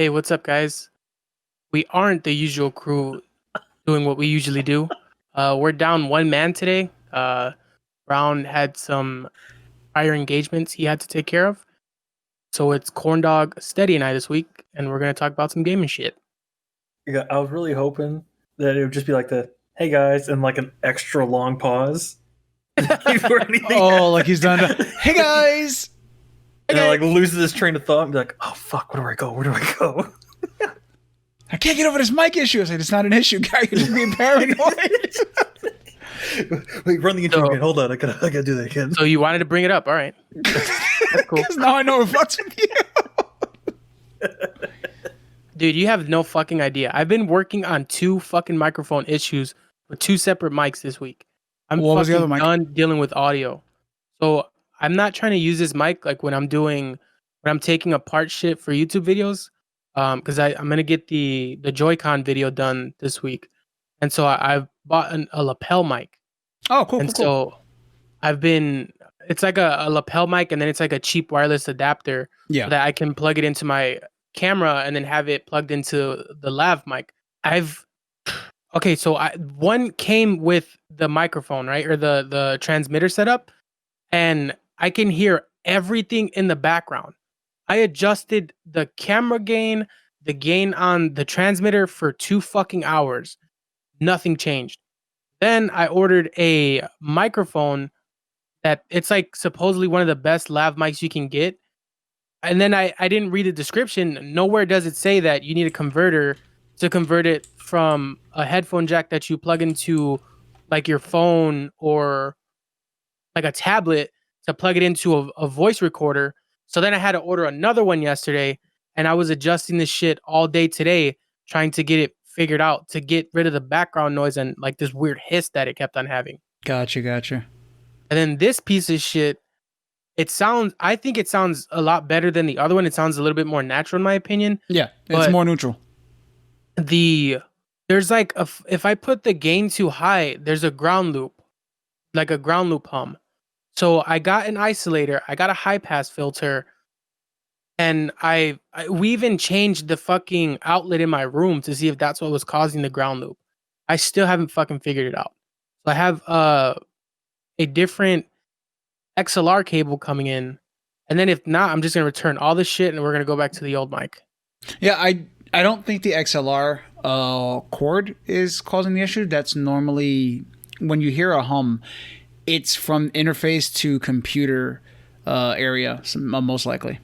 Hey, what's up, guys? We aren't the usual crew doing what we usually do. We're down one man today. Brown had some prior engagements he had to take care of. So it's Corndog, Steady, and I this week, and we're going to talk about some gaming shit. Yeah, I was really hoping that it would just be like the "Hey guys" and like an extra long pause before anything Oh, like happens, he's done. Hey guys. and then Okay. like loses his train of thought and be like, "Oh fuck, where do I go? Where do I go?" I can't get over this mic issue. I said, it's not an issue, guy. You're just being paranoid. Wait, run the intro So- again. Hold on, I gotta do that again. So you wanted to bring it up. All right. That's cool. Because now I know it fucks with you. Dude, you have no fucking idea. I've been working on two fucking microphone issues with two separate mics this week. I'm What was the fucking other mic? done dealing with audio. So I'm not trying to use this mic like when I'm taking apart shit for YouTube videos. Because I'm gonna get the Joy-Con video done this week. And so I've bought a lapel mic. Oh, cool, And cool, cool. so it's like a lapel mic, and then it's like a cheap wireless adapter Yeah. so that I can plug it into my camera and then have it plugged into the lav mic. One came with the microphone, right? Or the transmitter setup, and I can hear everything in the background. I adjusted the camera gain, the gain on the transmitter for 2 fucking hours. Nothing changed. Then I ordered a microphone that it's like supposedly one of the best lav mics you can get. And then I didn't read the description. Nowhere does it say that you need a converter to convert it from a headphone jack that you plug into like your phone or like a tablet to plug it into a voice recorder. So then I had to order another one yesterday, and I was adjusting this shit all day today, trying to get it figured out to get rid of the background noise and like this weird hiss that it kept on having. Gotcha. And then this piece of shit, I think it sounds a lot better than the other one. It sounds a little bit more natural in my opinion. Yeah, it's But more neutral. There's like if I put the gain too high, there's a ground loop, like a ground loop hum. So I got an isolator, I got a high pass filter, and we even changed the fucking outlet in my room to see if that's what was causing the ground loop. I still haven't fucking figured it out. So I have a different XLR cable coming in, and then if not, I'm just gonna return all this shit and we're gonna go back to the old mic. Yeah, I don't think the XLR cord is causing the issue. That's normally when you hear a hum, it's from interface to computer area, most likely.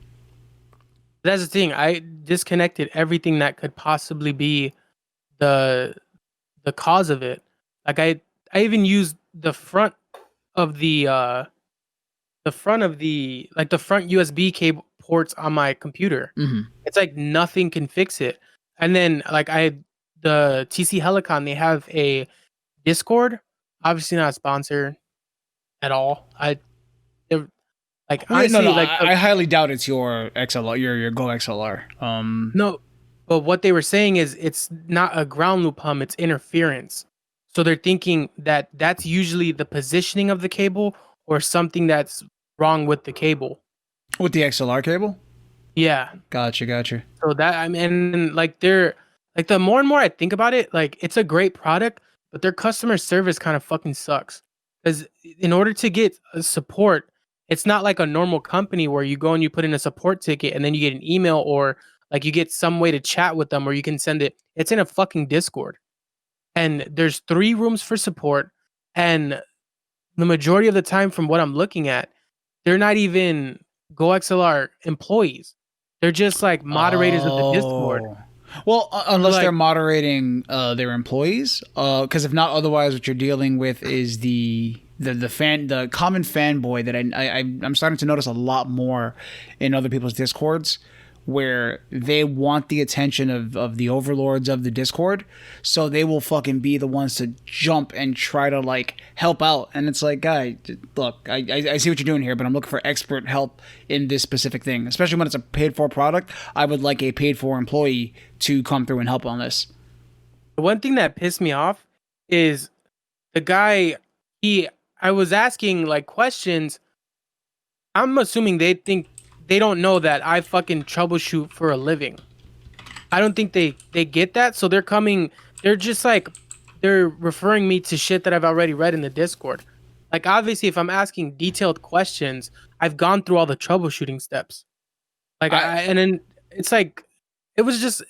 That's the thing. I disconnected everything that could possibly be the cause of it. Like I even used the front of the front USB cable ports on my computer. Mm-hmm. It's like nothing can fix it. And then the TC Helicon, they have a Discord. Obviously not a sponsor at all. Honestly, No, I highly doubt it's your XLR, your Go XLR. no, but what they were saying is it's not a ground loop hum, it's interference. So they're thinking that that's usually the positioning of the cable or something that's wrong with the cable. With the XLR cable. Yeah. Gotcha. So that I mean, like the more and more I think about it, like it's a great product, but their customer service kind of fucking sucks. Because in order to get support, it's not like a normal company where you go and you put in a support ticket and then you get an email or like you get some way to chat with them or you can send it. It's in a fucking Discord, and there's 3 rooms for support, and the majority of the time, from what I'm looking at, they're not even GoXLR employees. They're just like moderators of the Discord. Well, unless Like- they're moderating their employees, because if not, otherwise, what you're dealing with is the common fanboy that I'm starting to notice a lot more in other people's discords, where they want the attention of the overlords of the Discord, so they will fucking be the ones to jump and try to like help out. And it's like, guy, look, I see what you're doing here, but I'm looking for expert help in this specific thing, especially when it's a paid for product. I would like a paid for employee to come through and help on this. The one thing that pissed me off is the guy. I was asking like questions. I'm assuming they don't know that I fucking troubleshoot for a living. I don't think they get that. So they're just like they're referring me to shit that I've already read in the Discord. Like obviously if I'm asking detailed questions, I've gone through all the troubleshooting steps. Like I and then it's like it was just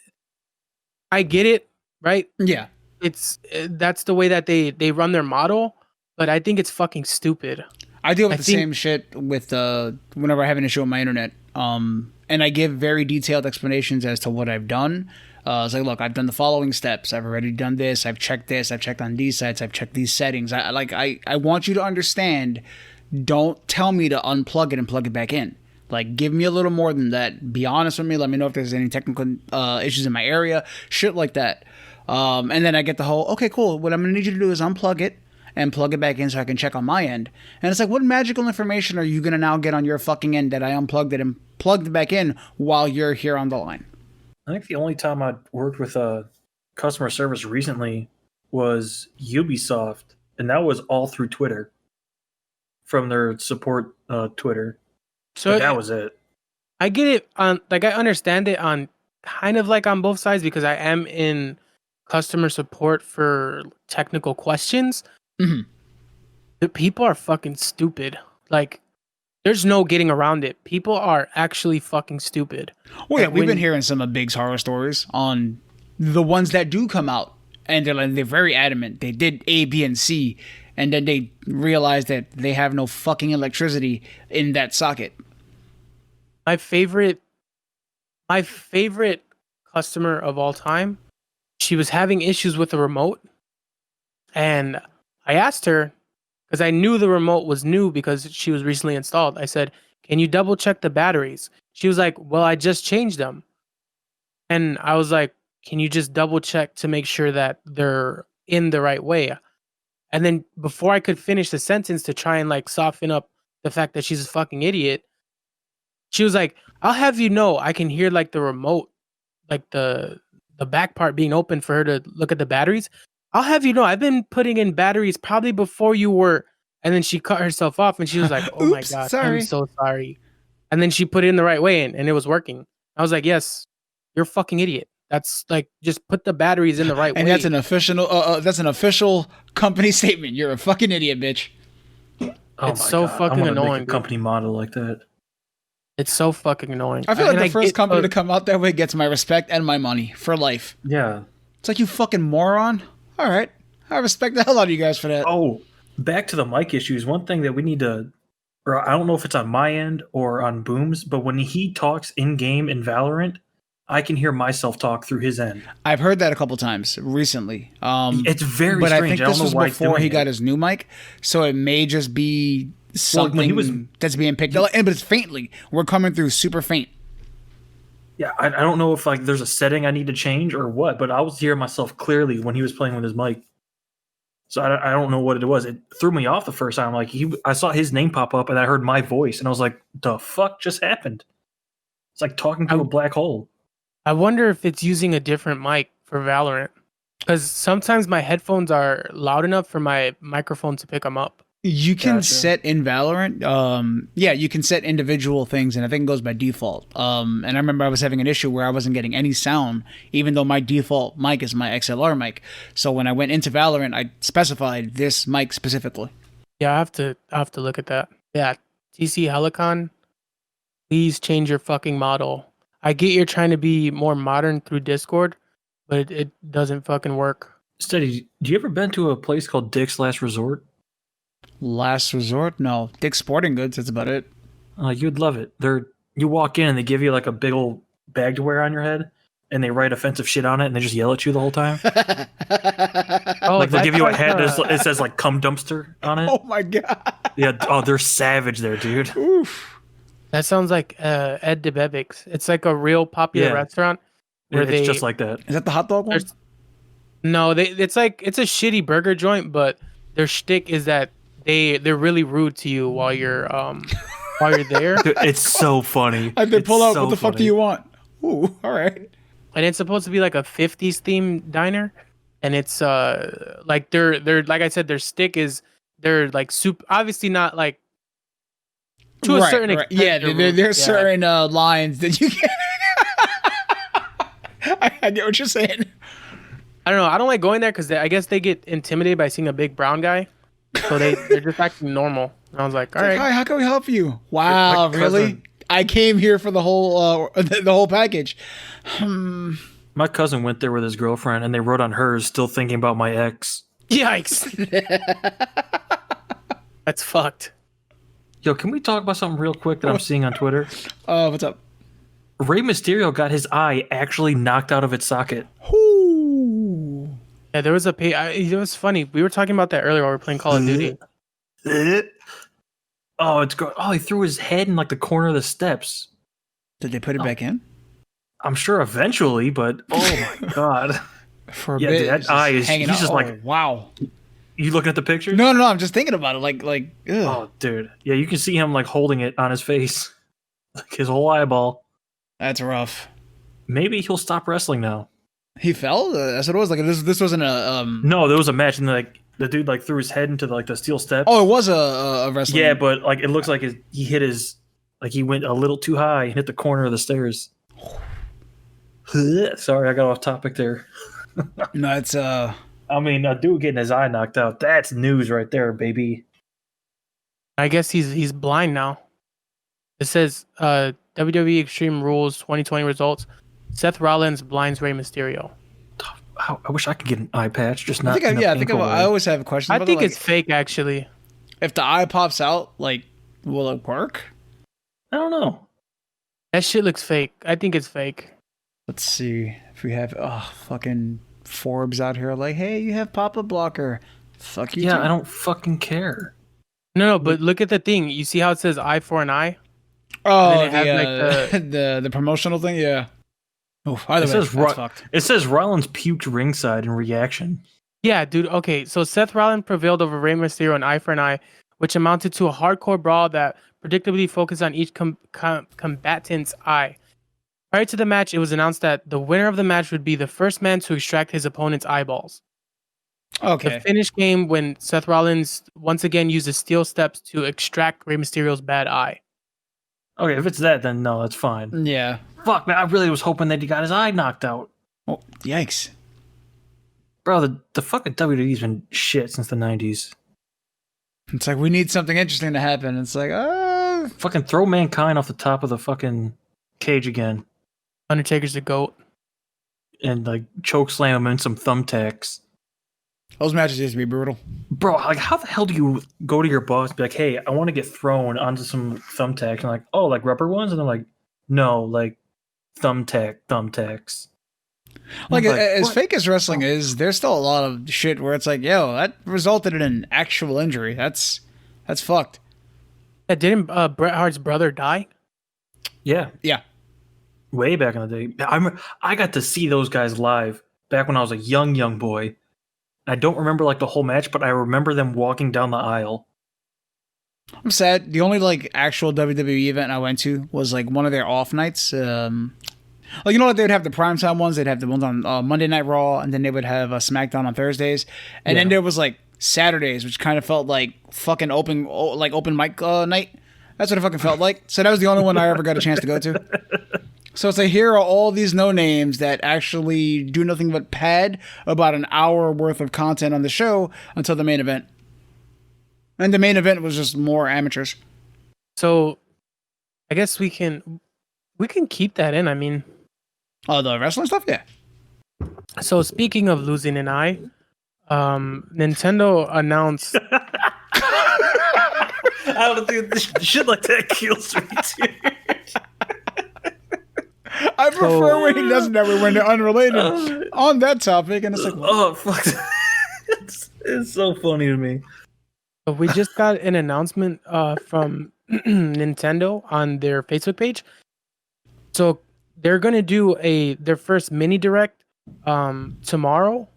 I get it, right? yeah. It's that's the way that they run their model, but I think it's fucking stupid. I deal with I the think same shit with whenever I have an issue with my internet. And I give very detailed explanations as to what I've done. It's like, look, I've done the following steps. I've already done this. I've checked this. I've checked on these sites. I've checked these settings. I want you to understand. Don't tell me to unplug it and plug it back in. Like, give me a little more than that. Be honest with me. Let me know if there's any technical issues in my area. Shit like that. And then I get the whole, okay, cool. What I'm going to need you to do is unplug it and plug it back in so I can check on my end. And it's like, what magical information are you going to now get on your fucking end that I unplugged it and plugged it back in while you're here on the line? I think the only time I worked with customer service recently was Ubisoft, and that was all through Twitter from their support Twitter. so But that was it. I get it on like I understand it on kind of like on both sides because I am in customer support for technical questions. Mhm. The people are fucking stupid. Like there's no getting around it. People are actually fucking stupid. Well, yeah, Like, we've been when- hearing some of Big's horror stories on the ones that do come out. And they're very adamant. They did A, B, and C. And then they realize that they have no fucking electricity in that socket. my favorite customer of all time, she was having issues with the remote, and I asked her because I knew the remote was new because she was recently installed. I said, "Can you double check the batteries?" She was like, "Well, I just changed them." And I was like, "Can you just double check to make sure that they're in the right way?" And then before I could finish the sentence to try and like soften up the fact that she's a fucking idiot, she was like, "I'll have you know, I can hear like the remote, like the back part being open for her to look at the batteries. I'll have you know, I've been putting in batteries probably before you were." And then she cut herself off and she was like, "Oh my Oops, god, sorry. I'm so sorry." And then she put it in the right way and it was working. I was like, "Yes, you're a fucking idiot. That's like just put the batteries in the right And way." that's an official company statement. You're a fucking idiot, bitch. Oh It's my so God. fucking I'm gonna annoying, make a dude. company model like that. It's so fucking annoying. I feel like And the first get, company to come out that way gets my respect and my money for life. Yeah. It's like, you fucking moron. All right. I respect the hell out of you guys for that. Oh, back to the mic issues. One thing that we need to, or I don't know if it's on my end or on Boom's, but when he talks in game in Valorant, I can hear myself talk through his end. I've heard that a couple times recently. It's very but strange. I think this don't was know why he's before doing he it. got his new mic, so it may just be something he was- that's being picked up. But it's faintly. We're coming through super faint. Yeah, I don't know if like there's a setting I need to change or what, but I was hearing myself clearly when he was playing with his mic. So I don't know what it was. It threw me off the first time. Like I saw his name pop up and I heard my voice and I was like, "The fuck just happened?" It's like talking to a black hole. I wonder if it's using a different mic for Valorant. Because sometimes my headphones are loud enough for my microphone to pick them up. You can Gotcha. set in Valorant, you can set individual things, and I think it goes by default. And I remember I was having an issue where I wasn't getting any sound, even though my default mic is my XLR mic. So when I went into Valorant, I specified this mic specifically. Yeah, I have to look at that. Yeah, TC Helicon, please change your fucking model. I get you're trying to be more modern through Discord, but it doesn't fucking work. Steady, do you ever been to a place called Dick's Last Resort? Last resort? No. Dick's Sporting Goods, that's about it. You'd love it. You walk in and they give you like a big old bag to wear on your head, and they write offensive shit on it, and they just yell at you the whole time. Oh, Like they'll give you a that's hat like, that it says like "cum dumpster" on it. Oh my god. Yeah. Oh, they're savage there, dude. Oof. that sounds like Ed DeBevick's. It's like a real popular Yeah. restaurant where It's they just like that. Is that the hot dog one? There's- No, it's like it's a shitty burger joint, but their shtick is that they're really rude to you while you're there, Dude, it's so funny. I did pull It's out. so What the fuck do funny. you want? Ooh, all right. and it's supposed to be like a '50s themed diner, and it's like they're like I said, their stick is they're like soup. Obviously not like to a certain extent. Yeah, they're rude. there's certain lines that you can't. I get what you're saying. I don't know. I don't like going there because I guess they get intimidated by seeing a big brown guy, so they're just acting normal. And I was like, all right, Hi, how can we help you? Wow, really? I came here for the whole the whole package. My cousin went there with his girlfriend, and they wrote on hers, "Still thinking about my ex." yikes, that's fucked. Yo, can we talk about something real quick that I'm seeing on Twitter? What's up? Rey Mysterio got his eye actually knocked out of its socket. Ooh. Yeah, there was it was funny. We were talking about that earlier while we were playing Call of Duty. Oh, he threw his head in like the corner of the steps. Did they put it back in? I'm sure eventually, but oh my god. For a Yeah, bit, dude, that it's eye is hanging he's out. just like, wow. you looking at the picture? No, I'm just thinking about it. Like, ugh. Oh, dude. Yeah, you can see him like holding it on his face. Like his whole eyeball. That's rough. Maybe he'll stop wrestling now. He fell? That's what it was. Like this wasn't a No, there was a match and like the dude like threw his head into like the steel steps. Oh, it was a wrestling. Yeah, but like it looks like he hit his like he went a little too high and hit the corner of the stairs. Sorry, I got off topic there. No, it's I mean, a dude getting his eye knocked out. That's news right there, baby. I guess he's blind now. It says WWE Extreme Rules 2020 results. Seth Rollins blinds Rey Mysterio. I wish I could get an eye patch, just not. I always have questions. I about think it. it's fake, actually. If the eye pops out, like, will it work? I don't know. That shit looks fake. I think it's fake. Let's see if we have fucking Forbes out here like, hey, you have pop-up blocker. Fuck you. Yeah, too. I don't fucking care. No, but look at the thing. You see how it says eye for an eye? Oh, And then it has, the promotional thing, yeah. Oh, either way, says that's fucked. It says Rollins puked ringside in reaction. Yeah, dude. Okay, so Seth Rollins prevailed over Rey Mysterio in eye for an eye, which amounted to a hardcore brawl that predictably focused on each combatant's eye. Prior to the match, it was announced that the winner of the match would be the first man to extract his opponent's eyeballs. Okay. The finish came when Seth Rollins once again used the steel steps to extract Rey Mysterio's bad eye. Okay, if it's that, then no, that's fine. Yeah. Fuck, man, I really was hoping that he got his eye knocked out. Oh, yikes. Bro, the fucking WWE's been shit since the 90s. It's like, we need something interesting to happen. It's like, Fucking throw Mankind off the top of the fucking cage again. Undertaker's the GOAT. And like choke slam him in some thumbtacks. those matches used to be brutal. Bro, like how the hell do you go to your boss and be like, hey, I want to get thrown onto some thumbtacks? And like, oh, like rubber ones? And they're like, no, like thumbtacks. Like, as what? fake as wrestling is, there's still a lot of shit where it's like, yo, that resulted in an actual injury. That's fucked. Yeah, didn't Bret Hart's brother die? Yeah. Yeah. Way back in the day. I got to see those guys live back when I was a young boy. I don't remember like the whole match, but I remember them walking down the aisle. I'm sad. The only like actual WWE event I went to was like one of their off nights. Like, you know what, they would have the primetime ones. They'd have the ones on Monday Night Raw, and then they would have SmackDown on Thursdays. And then there was like Saturdays, which kind of felt like fucking open mic night. That's what it fucking felt like. So that was the only one I ever got a chance to go to. So it's like, here are all these no names that actually do nothing but pad about an hour worth of content on the show until the main event. And the main event was just more amateurs. So, I guess we can keep that in. I mean, Oh, the wrestling stuff? Yeah. so speaking of losing an eye, Nintendo announced. I don't think shit like that kills me too. I prefer when he doesn't ever when they're unrelated on that topic, and it's like, oh fuck, it's so funny to me. We just got an announcement from Nintendo on their Facebook page. So they're gonna do their first mini direct tomorrow.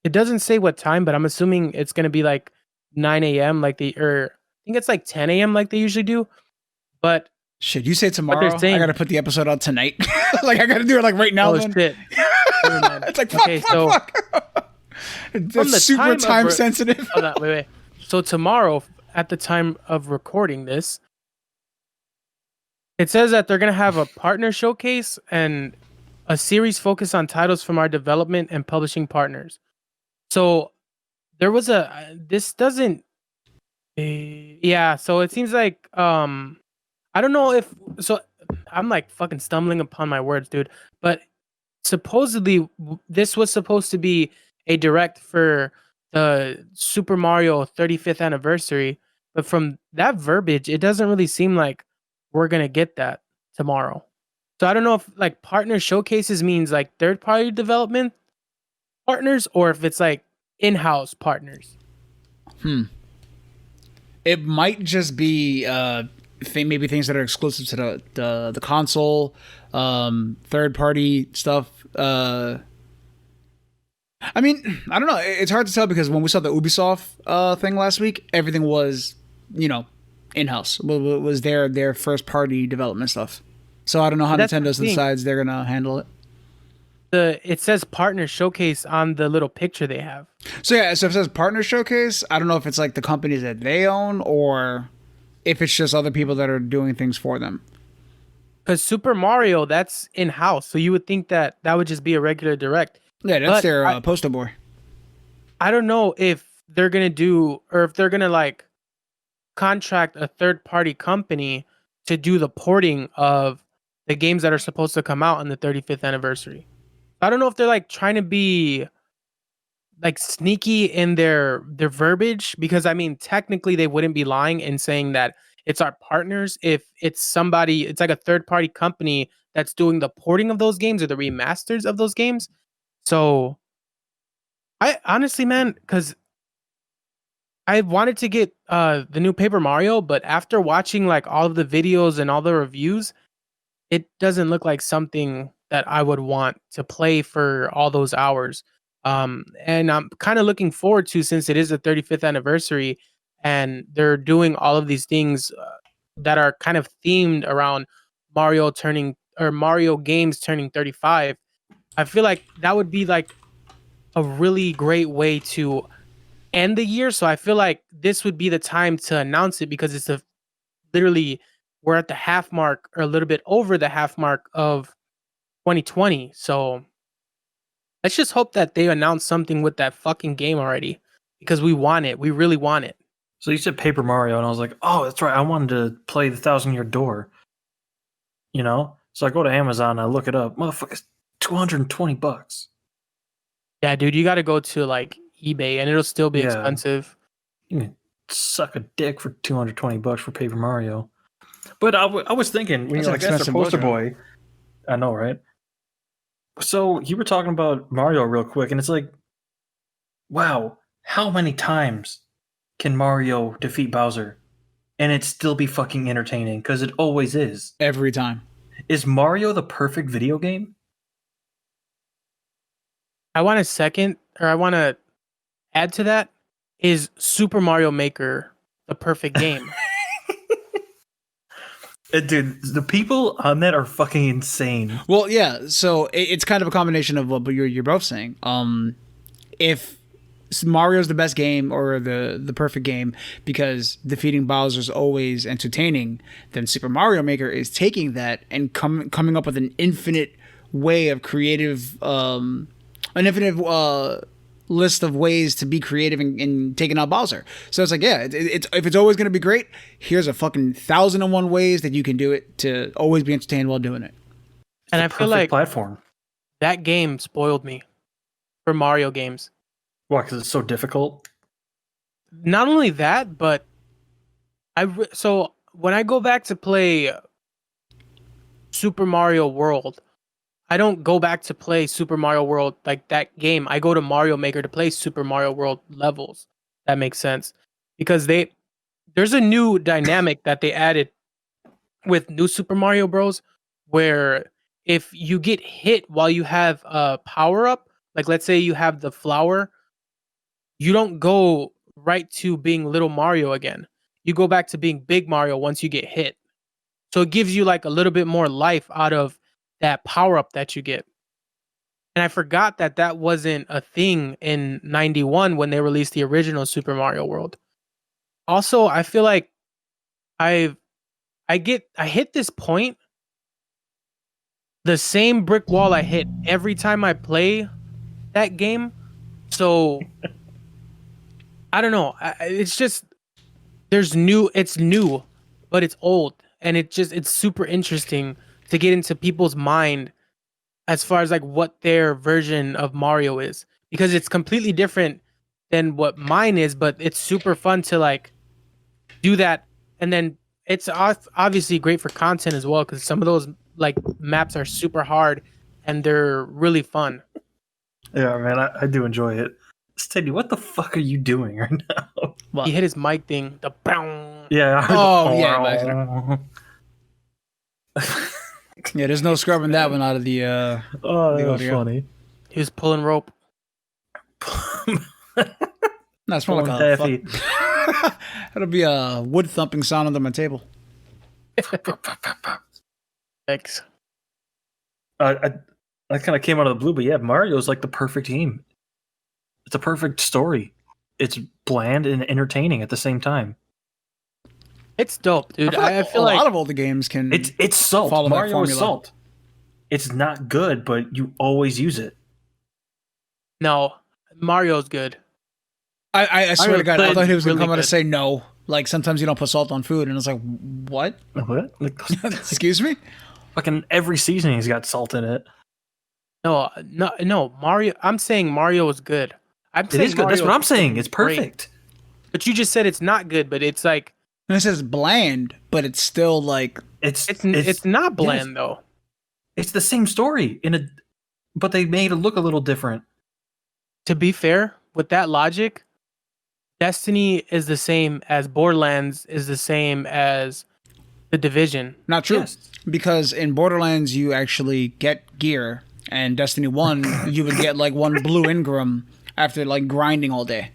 It doesn't say what time, but I'm assuming it's gonna be like 9 a.m. I think it's like 10 a.m. like they usually do. But shit, you say tomorrow? saying, I gotta put the episode on tonight. Like, I gotta do it like right now. Oh then. shit! It's like fuck. It's super time sensitive. Hold on, wait. So tomorrow, at the time of recording this, it says that they're gonna have a partner showcase, and a series focused on titles from our development and publishing partners. So there was this doesn't yeah, so it seems like I don't know if so I'm like fucking stumbling upon my words, dude. But supposedly this was supposed to be a direct for the Super Mario 35th anniversary, but from that verbiage, it doesn't really seem like we're gonna get that tomorrow. So I don't know if like partner showcases means like third party development partners or if it's like in-house partners. It might just be maybe things that are exclusive to the console, third party stuff. I mean, I don't know. It's hard to tell because when we saw the Ubisoft thing last week, everything was, in house. Was their first party development stuff. So I don't know how That's the Nintendo thing. decides they're gonna handle it. It says partner showcase on the little picture they have. So yeah, so if it says partner showcase, I don't know if it's like the companies that they own or if it's just other people that are doing things for them. Because Super Mario, that's in-house, so you would think that that would just be a regular direct. Yeah, that's But their poster boy. I don't know if they're gonna do or if they're gonna like contract a third-party company to do the porting of the games that are supposed to come out on the 35th anniversary. I don't know if they're like trying to be like sneaky in their verbiage because I mean technically they wouldn't be lying in saying that it's our partners if it's somebody it's like a third party company that's doing the porting of those games or the remasters of those games. So I honestly man cuz I wanted to get the new Paper Mario but after watching like all of the videos and all the reviews it doesn't look like something that I would want to play for all those hours. And I'm kind of looking forward to since it is the 35th anniversary and they're doing all of these things that are kind of themed around Mario turning or Mario games turning 35. I feel like that would be like a really great way to end the year. So I feel like this would be the time to announce it because it's a literally we're at the half mark or a little bit over the half mark of 2020. So let's just hope that they announce something with that fucking game already because we want it. We really want it. So you said Paper Mario, and I was like, oh, that's right. I wanted to play the Thousand Year Door. So I go to Amazon, I look it up. Motherfucker's $220. Yeah, dude, you got to go to like eBay and it'll still be Yeah. expensive. You can suck a dick for $220 for Paper Mario. But I was thinking, when That's you're an like, that's the expensive poster boy. boy. I know, right? So you were talking about Mario real quick, and it's like, wow, how many times can Mario defeat Bowser? And it still be fucking entertaining, because it always is. Every time. Is Mario the perfect video game? I want to add to that is Super Mario Maker the perfect game? Dude, the people on that are fucking insane. Well, yeah. So it's kind of a combination of what you're both saying. If Mario's the best game or the perfect game because defeating Bowser is always entertaining, then Super Mario Maker is taking that and coming up with an infinite way of creative, an infinite list of ways to be creative and taking out Bowser. So it's like, yeah, it's if it's always going to be great, here's a fucking 1,001 ways that you can do it to always be entertained while doing it. And I feel like platform. that game spoiled me for Mario games. Why? Because it's so difficult. Not only that, but so when I go back to play Super Mario World, I don't go back to play Super Mario World like that game. I go to Mario Maker to play Super Mario World levels. That makes sense because there's a new dynamic that they added with New Super Mario Bros. Where if you get hit while you have a power up, like let's say you have the flower, you don't go right to being Little Mario again. You go back to being Big Mario once you get hit. So it gives you like a little bit more life out of that power up that you get. And I forgot that that wasn't a thing in 91 when they released the original Super Mario World. Also, I feel like I hit this point the same brick wall I hit every time I play that game. So I don't know. It's just it's new, but it's old, and it's super interesting to get into people's mind as far as like what their version of Mario is, because it's completely different than what mine is, but it's super fun to like do that. And then it's obviously great for content as well, because some of those like maps are super hard and they're really fun. Yeah, man, I do enjoy it. Steady, what the fuck are you doing right now? What? He hit his mic thing. The bow. Yeah. I heard Oh, the, yeah, by accident. Yeah, there's no scrubbing that one out of the Oh, the that was audio. funny. He was pulling rope. No, it's more like Pulling a taffy. That'll be a wood thumping sound under my table. Thanks. I kind of came out of the blue, but yeah, Mario's like the perfect game. It's a perfect story. It's bland and entertaining at the same time. It's dope, dude. I feel a like lot of older games can. It's salt. Follow that Mario is formula. salt. It's not good, but you always use it. no, Mario's good. I swear to God, I played thought he was gonna really come out and good. say no. Like sometimes you don't put salt on food, and it's like, what? What? Like, Excuse me? fucking every seasoning's got salt in it. No, Mario. I'm saying Mario is good. I'm It saying is good. That's Mario what I'm is saying. It's great. perfect. But you just said it's not good. But it's like And it says bland, but it's still like it's not bland though. It's the same story but they made it look a little different. To be fair, with that logic, Destiny is the same as Borderlands is the same as The Division. not true. Yes. Because in Borderlands you actually get gear, and Destiny 1 you would get like one blue Ingram after like grinding all day.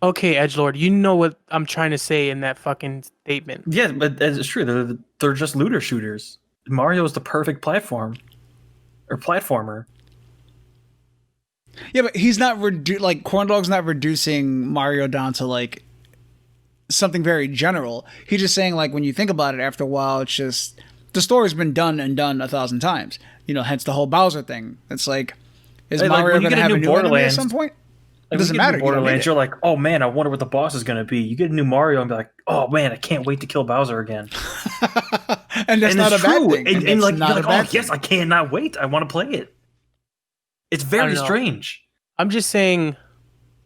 Okay, Edgelord, you know what I'm trying to say in that fucking statement. Yeah, but it's true. They're just looter shooters. Mario is the perfect platformer. Yeah, but he's not like Corndog's not reducing Mario down to like something very general. He's just saying like when you think about it, after a while, it's just the story's been done 1,000 times. You know, hence the whole Bowser thing. It's like, is Hey, like, Mario when you going to get a have a new new enemy at Borderlands- some point? Like, It doesn't when you get matter. into You don't need Borderlands, it. you're like, oh man, I wonder what the boss is going to be. You get a new Mario and be like, oh man, I can't wait to kill Bowser again. And that's And not a it's bad true. thing. And that's like, not you're a like, bad oh yes, thing. I cannot wait. I want to play it. It's very know. strange. I'm just saying,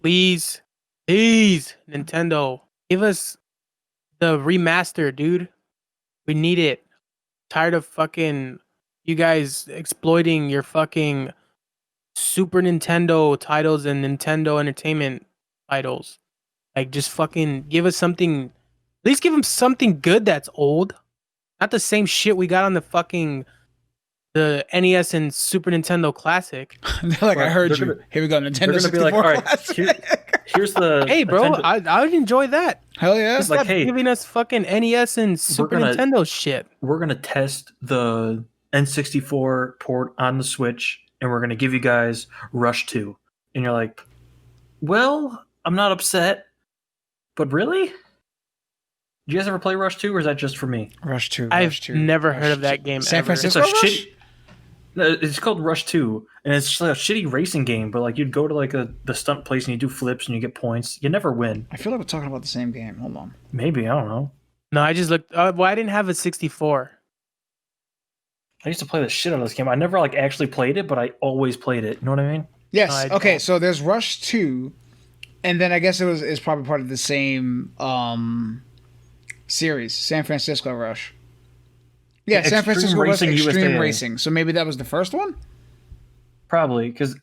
please, Nintendo, give us the remaster, dude. We need it. Tired of fucking you guys exploiting your fucking Super Nintendo titles and Nintendo Entertainment titles. Like, just fucking give us something. At least give them something good that's old. Not the same shit we got on the NES and Super Nintendo Classic. They're like, I But heard they're you. gonna- Here we go, They're Nintendo going to be 64 like, all right, Classic. here's the Hey, bro, Nintendo- I would enjoy that. Hell yeah. It's like, Stop hey, giving us fucking NES and Super gonna- Nintendo shit. we're going to test the N64 port on the Switch, and we're going to give you guys Rush 2. And you're like, well, I'm not upset, but really? Did you guys ever play Rush 2, or is that just for me? Rush 2. I've Rush 2. never Rush heard of 2. that game San ever. It's Francisco a Rush? shitty. No, it's called Rush 2, and it's just like a shitty racing game. But like, you'd go to like the stunt place and you do flips and you get points. You never win. I feel like we're talking about the same game. Hold on. Maybe, I don't know. No, I just looked. Well, I didn't have a 64. I used to play the shit out of this game. I never like actually played it, but I always played it. You know what I mean? Yes. I Okay. don't. So there's Rush 2, and then I guess it's probably part of the same series, San Francisco Rush. Yeah, San Extreme Francisco Rush Racing Extreme USA. Racing. So maybe that was the first one. Probably because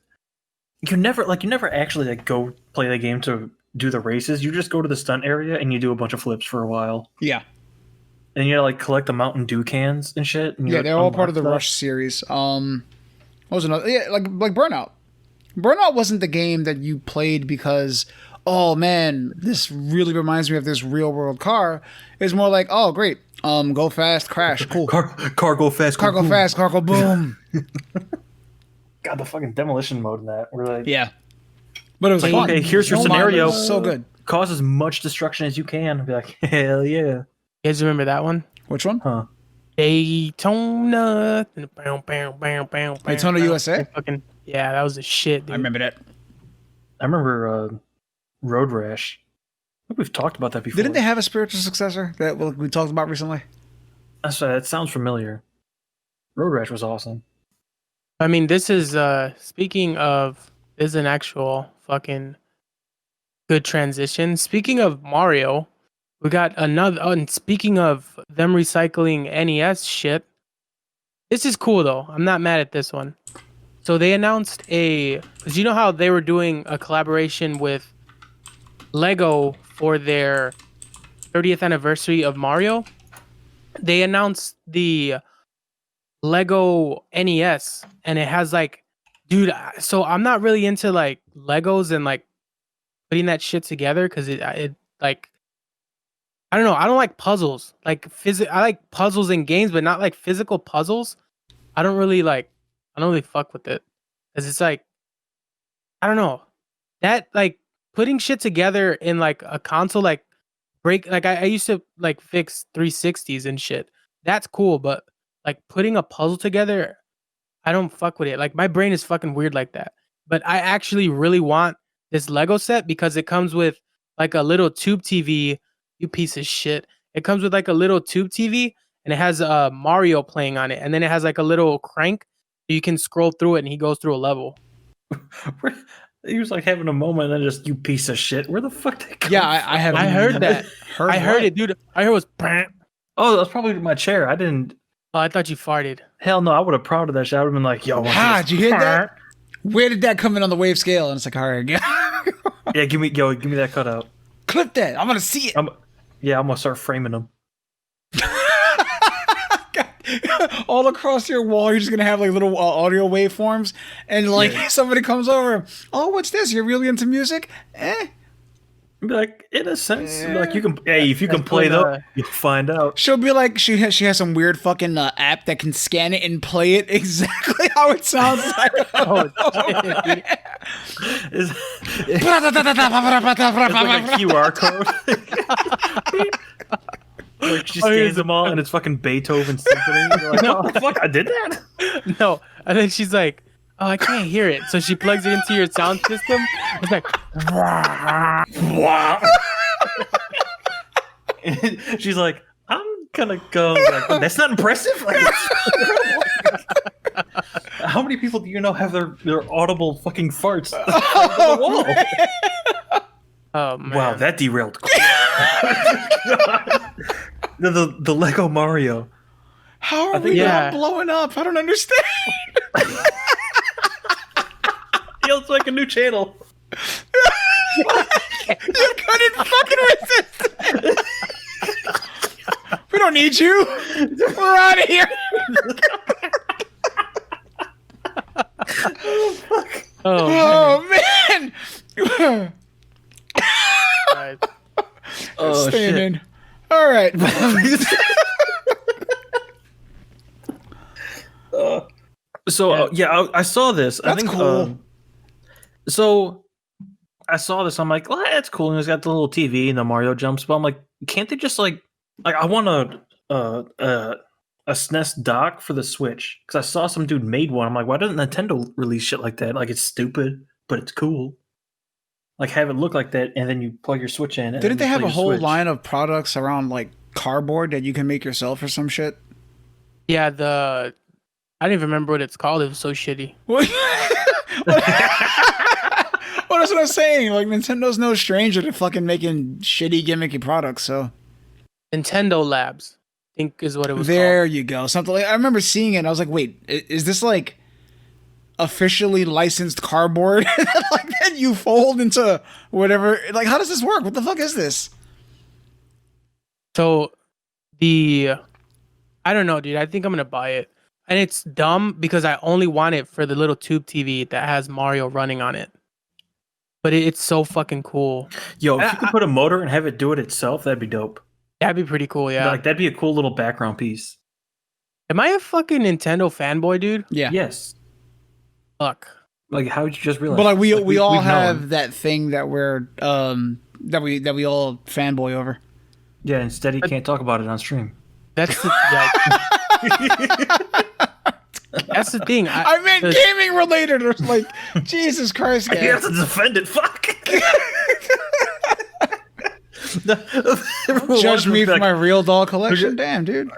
you never actually like go play the game to do the races. You just go to the stunt area and you do a bunch of flips for a while, Yeah. and you like collect the Mountain Dew cans and shit. And you, Yeah, like, they're all part of the unlock Rush series. What was another? Yeah, like Burnout. Burnout wasn't the game that you played because, oh man, this really reminds me of this real world car. It's more like, oh great, go fast, crash, cool. Car go fast, Car go boom. fast, car go boom. God, the fucking demolition mode in that. We're like, Yeah, but it was like, fun. okay, here's your No mind, scenario. it was so good. Cause as much destruction as you can. Be like, hell yeah, You guys remember that one? Which one? huh? Daytona. Daytona, USA? Fucking, yeah, that was the shit, dude. I remember that. I remember Road Rash. I think we've talked about that before. Didn't they have a spiritual successor that we talked about recently? That's that sounds familiar. Road Rash was awesome. I mean, this is speaking of, this is an actual fucking good transition. Speaking of Mario, we got another. Oh, and speaking of them recycling NES shit, this is cool though. I'm not mad at this one. So they announced because you know how they were doing a collaboration with Lego for their 30th anniversary of Mario. They announced the Lego NES, and it has like, dude. So I'm not really into like Legos and like putting that shit together because it like, I don't know. I don't like puzzles. Like I like puzzles in games, but not like physical puzzles. I don't really fuck with it because it's like, I don't know, that like putting shit together in like a console, like I used to like fix 360s and shit. That's cool, but like putting a puzzle together, I don't fuck with it. Like my brain is fucking weird like that. But I actually really want this Lego set because it comes with like a little tube TV. You piece of shit. It comes with like a little tube TV and it has Mario playing on it, and then it has like a little crank so you can scroll through it and he goes through a level. He was like having a moment, and then just, you piece of shit. Where the fuck did it come Yeah, I have. I heard that. I heard it, dude. I heard it was. Oh, that was probably my chair. I didn't. Oh, I thought you farted. Hell no, I would have proud of that shit. I would have been like, yo, Did you hear that? Where did that come in on the wave scale? And it's like, all right, yeah, give me that cutout. Clip that. I want to see it. I'm gonna start framing them. All across your wall, you're just gonna have like little audio waveforms, and like somebody comes over. Oh, what's this? You're really into music? Be like, in a sense, like you can. Hey, if you can play them, you'll find out. She'll be like, she has some weird fucking app that can scan it and play it exactly how it sounds like. Oh, shit, It's like a QR code. Like she scans them all, and it's fucking Beethoven symphony. You're like, what the fuck? I did that? No, and then she's like, "Oh, I can't hear it." So she plugs it into your sound system. It's like, wow. She's like, I'm gonna go. Like, that's not impressive. Like, how many people do you know have their audible fucking farts on the wall? oh man! Wow, that derailed. The Lego Mario. How are we not blowing up? I don't understand. Feels like a new channel. You couldn't fucking resist it. We don't need you. We're out of here. Oh fuck. Oh man. Right. Oh Staying shit. in. All right. So I saw this. That's I think cool. So I saw this. I'm like, well, that's cool. And it's got the little TV and the Mario jumps. But I'm like, can't they just like I want a SNES dock for the Switch, because I saw some dude made one. I'm like, why doesn't Nintendo release shit like that? Like, it's stupid, but it's cool. Like, have it look like that, and then you plug your Switch in. Didn't they have a whole Switch. line of products around like cardboard that you can make yourself or some shit? Yeah, I didn't even remember what it's called. It was so shitty. What? Well, that's what I'm saying. Like, Nintendo's no stranger to fucking making shitty, gimmicky products. So Nintendo Labs, I think, is what it was there called. you go. Something like, I remember seeing it and I was like, wait, is this like officially licensed cardboard like that you fold into whatever? Like, how does this work? What the fuck is this? So I don't know, dude. I think I'm gonna buy it, and it's dumb because I only want it for the little tube TV that has Mario running on it. But it's so fucking cool. Yo, if you could put a motor and have it do it itself, that'd be dope. That'd be pretty cool, yeah. Like, that'd be a cool little background piece. Am I a fucking Nintendo fanboy, dude? Yeah. Yes. Fuck. Like, how did you just realize? But like we all we've have known. that thing that we're that we all fanboy over. Yeah, instead he can't talk about it on stream. That's the, that's the thing. I meant gaming related. Or like, Jesus Christ, You have guys. to defend it. Fuck. Judge me for my real doll collection? Damn, dude.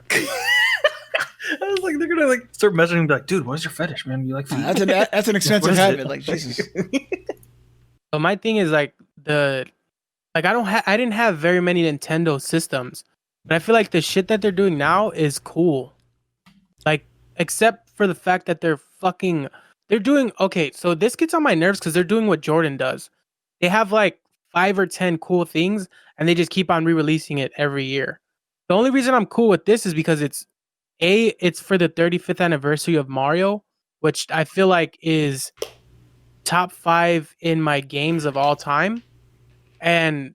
I was like, they're gonna like start messaging and be like, dude, what's your fetish, man? You like feet? That's an expensive is habit. it? Like, Jesus. But my thing is like I didn't have very many Nintendo systems, but I feel like the shit that they're doing now is cool. Like, except for the fact that they're doing okay. So this gets on my nerves because they're doing what Jordan does. They have like 5 or 10 cool things, and they just keep on re-releasing it every year. The only reason I'm cool with this is because it's for the 35th anniversary of Mario, which I feel like is top 5 in my games of all time. And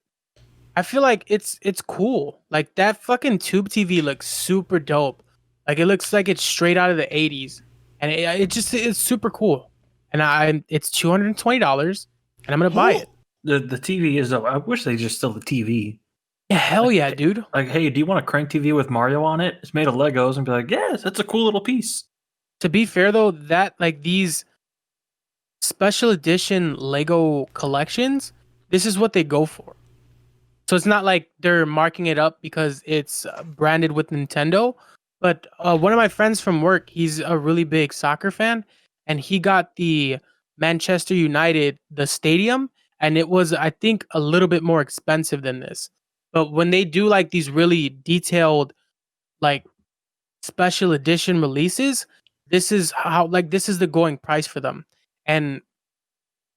I feel like it's cool. Like that fucking tube TV looks super dope. Like it looks like it's straight out of the 80s. And it's super cool. And it's $220 and I'm going to buy it. The TV is I wish they just still the TV. Yeah, hell yeah, dude. Like, hey, do you want a crank TV with Mario on it? It's made of Legos, and be like, yes, that's a cool little piece. To be fair though, that like these special edition Lego collections, this is what they go for. So it's not like they're marking it up because it's branded with Nintendo. But one of my friends from work, he's a really big soccer fan, and he got the Manchester United, the stadium, and it was, I think, a little bit more expensive than this. But when they do like these really detailed, like special edition releases, this is the going price for them. And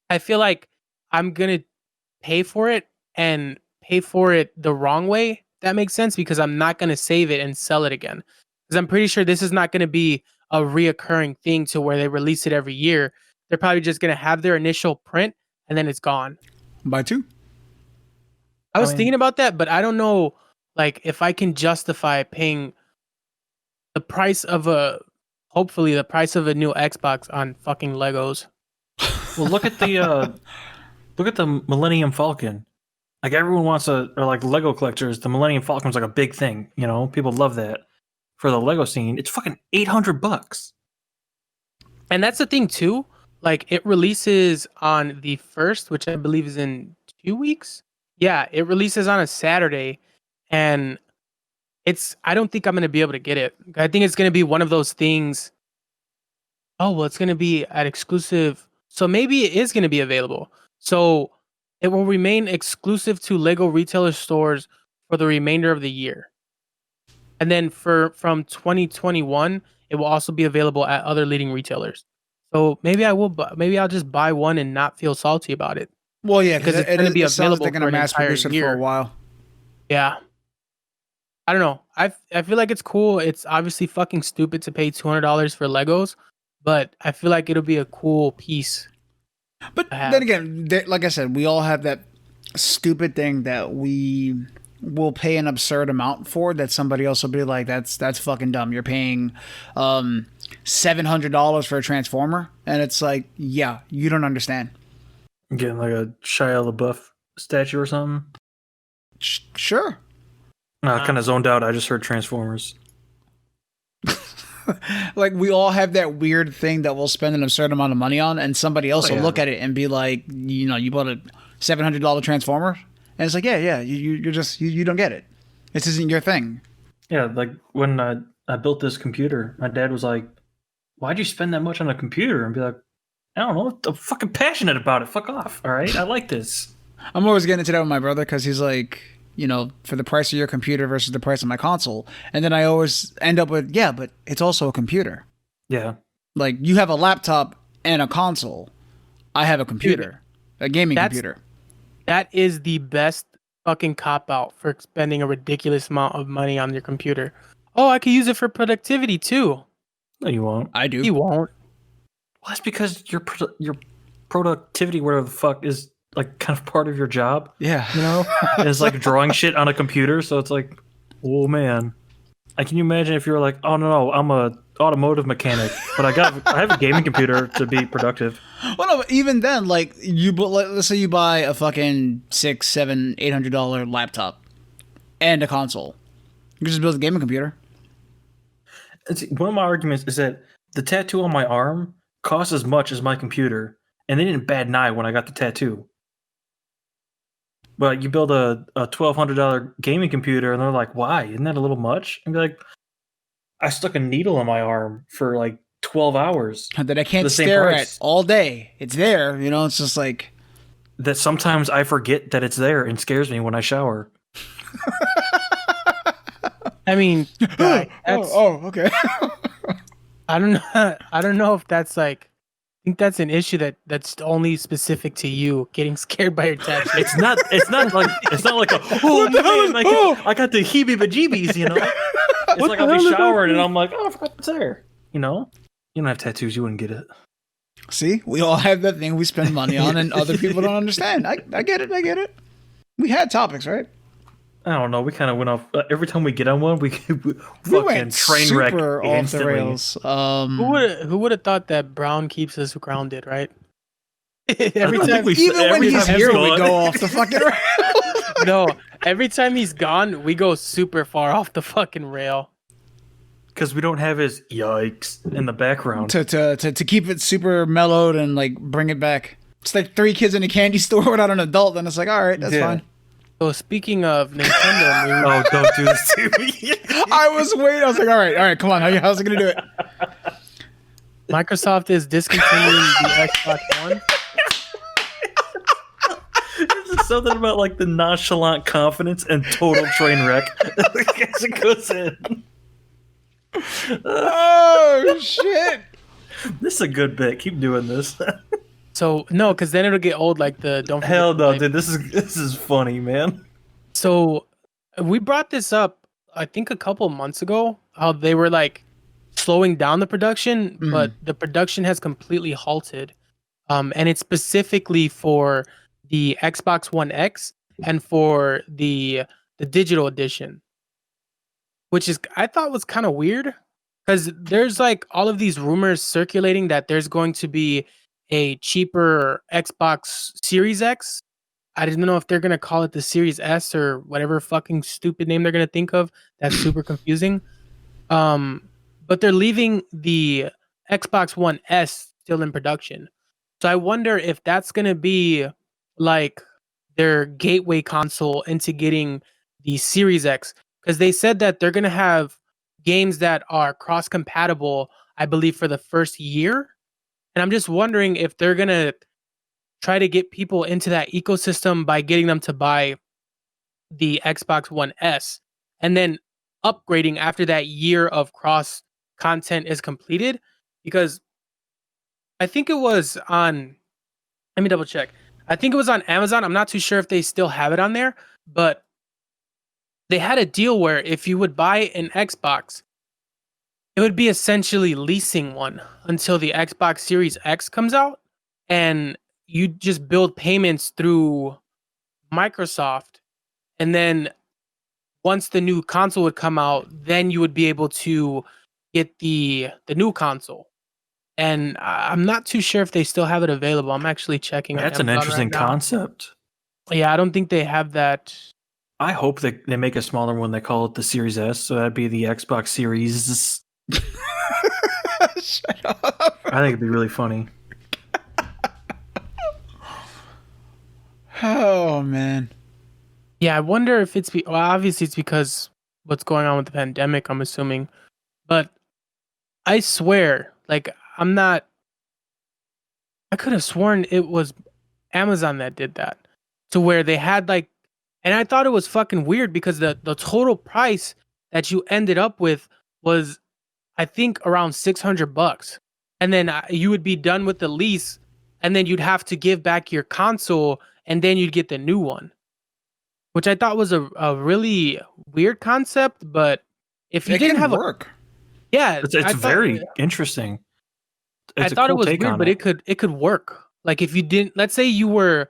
I feel like I'm gonna pay for it and pay for it the wrong way. That makes sense because I'm not gonna save it and sell it again. Because I'm pretty sure this is not gonna be a reoccurring thing to where they release it every year. They're probably just gonna have their initial print and then it's gone. Buy 2. I was thinking about that, but I don't know, like, if I can justify paying the price of hopefully the price of a new Xbox on fucking Legos. Well, look at the Millennium Falcon. Like everyone wants or like Lego collectors, the Millennium Falcon's like a big thing. You know, people love that. For the Lego scene, it's fucking $800. And that's the thing too. Like it releases on the 1st, which I believe is in 2 weeks. Yeah, it releases on a Saturday, and I don't think I'm gonna be able to get it. I think it's gonna be one of those things. Oh well, it's gonna be at exclusive. So maybe it is gonna be available. So it will remain exclusive to Lego retailer stores for the remainder of the year. And then from 2021, it will also be available at other leading retailers. So maybe I'll just buy one and not feel salty about it. Well, yeah, because it's going to be available they're going for to an mass entire produce it year. for a while. Yeah. I don't know. I feel like it's cool. It's obviously fucking stupid to pay $200 for Legos, but I feel like it'll be a cool piece. But then again, like I said, we all have that stupid thing that we will pay an absurd amount for that somebody else will be like, that's fucking dumb. You're paying $700 for a Transformer, and it's like, yeah, you don't understand. Getting like a Shia LaBeouf statue or something. Sure. I kind of zoned out. I just heard Transformers. Like we all have that weird thing that we'll spend an absurd amount of money on, and somebody else will look at it and be like, you know, you bought a $700 Transformer, and it's like, yeah, you're just you don't get it. This isn't your thing. Yeah, like when I built this computer, my dad was like, "Why'd you spend that much on a computer?" And be like, "I don't know. I'm fucking passionate about it. Fuck off. All right, I like this." I'm always getting into that with my brother because he's like, you know, for the price of your computer versus the price of my console. And then I always end up with, yeah, but it's also a computer. Yeah. Like, you have a laptop and a console. I have a computer, a gaming computer. That is the best fucking cop-out for spending a ridiculous amount of money on your computer. Oh, I could use it for productivity, too. No, you won't. I do. You won't. Well, that's because your productivity, whatever the fuck, is like kind of part of your job. Yeah. You know? It's like drawing shit on a computer, so it's like, oh man. Like, can you imagine if you were like, oh no, I'm a automotive mechanic, but I have a gaming computer to be productive. Well, no, but even then, like let's say you buy a fucking $600, $700, $800 laptop and a console. You can just build a gaming computer. One of my arguments is that the tattoo on my arm costs as much as my computer, and they didn't bat an eye when I got the tattoo. But you build a $1,200 gaming computer, and they're like, "Why? Isn't that a little much?" And be like, "I stuck a needle in my arm for like 12 hours that I can't stare at all day. It's there, you know. It's just like that. Sometimes I forget that it's there and scares me when I shower." I mean, okay. I don't know. I don't know if that's like. I think that's an issue that's only specific to you getting scared by your tattoo. It's not like a oh man, like I got the heebie-jeebies, you know. It's like I'll be showering and I'm like, oh, I forgot it's there. You know, you don't have tattoos, you wouldn't get it. See, we all have that thing we spend money on, and other people don't understand. I get it. We had topics, right? I don't know. We kind of went off. Every time we get on one, we went train wreck super off the rails. Who would have thought that Brown keeps us grounded, right? Every time when he's here, we go off the fucking rail. No, every time he's gone, we go super far off the fucking rail. Because we don't have his yikes in the background to keep it super mellowed and like bring it back. It's like 3 kids in a candy store without an adult, and it's like, all right, that's fine. So speaking of Nintendo, oh, don't do this to me. I was waiting. I was like, all right, come on. How's it gonna do it? Microsoft is discontinuing the Xbox One. There's something about like the nonchalant confidence and total train wreck as it goes in. Oh shit! This is a good bit. Keep doing this. So no, because then it'll get old. Like the don't. Hell no, dude. This is funny, man. So we brought this up, I think, a couple months ago. How they were like slowing down the production, but the production has completely halted. And it's specifically for the Xbox One X and for the digital edition, which is I thought was kind of weird because there's like all of these rumors circulating that there's going to be a cheaper Xbox Series X. I didn't know if they're gonna call it the Series S or whatever fucking stupid name they're gonna think of. That's super confusing. But they're leaving the Xbox One S still in production. So I wonder if that's gonna be like their gateway console into getting the Series X, because they said that they're gonna have games that are cross-compatible, I believe, for the first year. And I'm just wondering if they're going to try to get people into that ecosystem by getting them to buy the Xbox One S and then upgrading after that year of cross content is completed. Because I think it was on, let me double check. I think it was on Amazon. I'm not too sure if they still have it on there, but they had a deal where if you would buy an Xbox, it would be essentially leasing one until the Xbox Series X comes out, and you just build payments through Microsoft, and then once the new console would come out, then you would be able to get the new console. And I'm not too sure if they still have it available. I'm actually checking. That's an interesting concept. Yeah, I don't think they have that. I hope that they make a smaller one. They call it the Series S, so that'd be the Xbox Series. Shut up. I think it'd be really funny. Oh man. Yeah, I wonder if it's well, obviously it's because what's going on with the pandemic, I'm assuming. But I swear, like I could have sworn it was Amazon that did that. To where they had like, and I thought it was fucking weird because the total price that you ended up with was, I think, around $600, and then you would be done with the lease, and then you'd have to give back your console, and then you'd get the new one, which I thought was a really weird concept. But if you didn't have work, it's very interesting. I thought it was weird, but it could work. Like if you didn't, let's say you were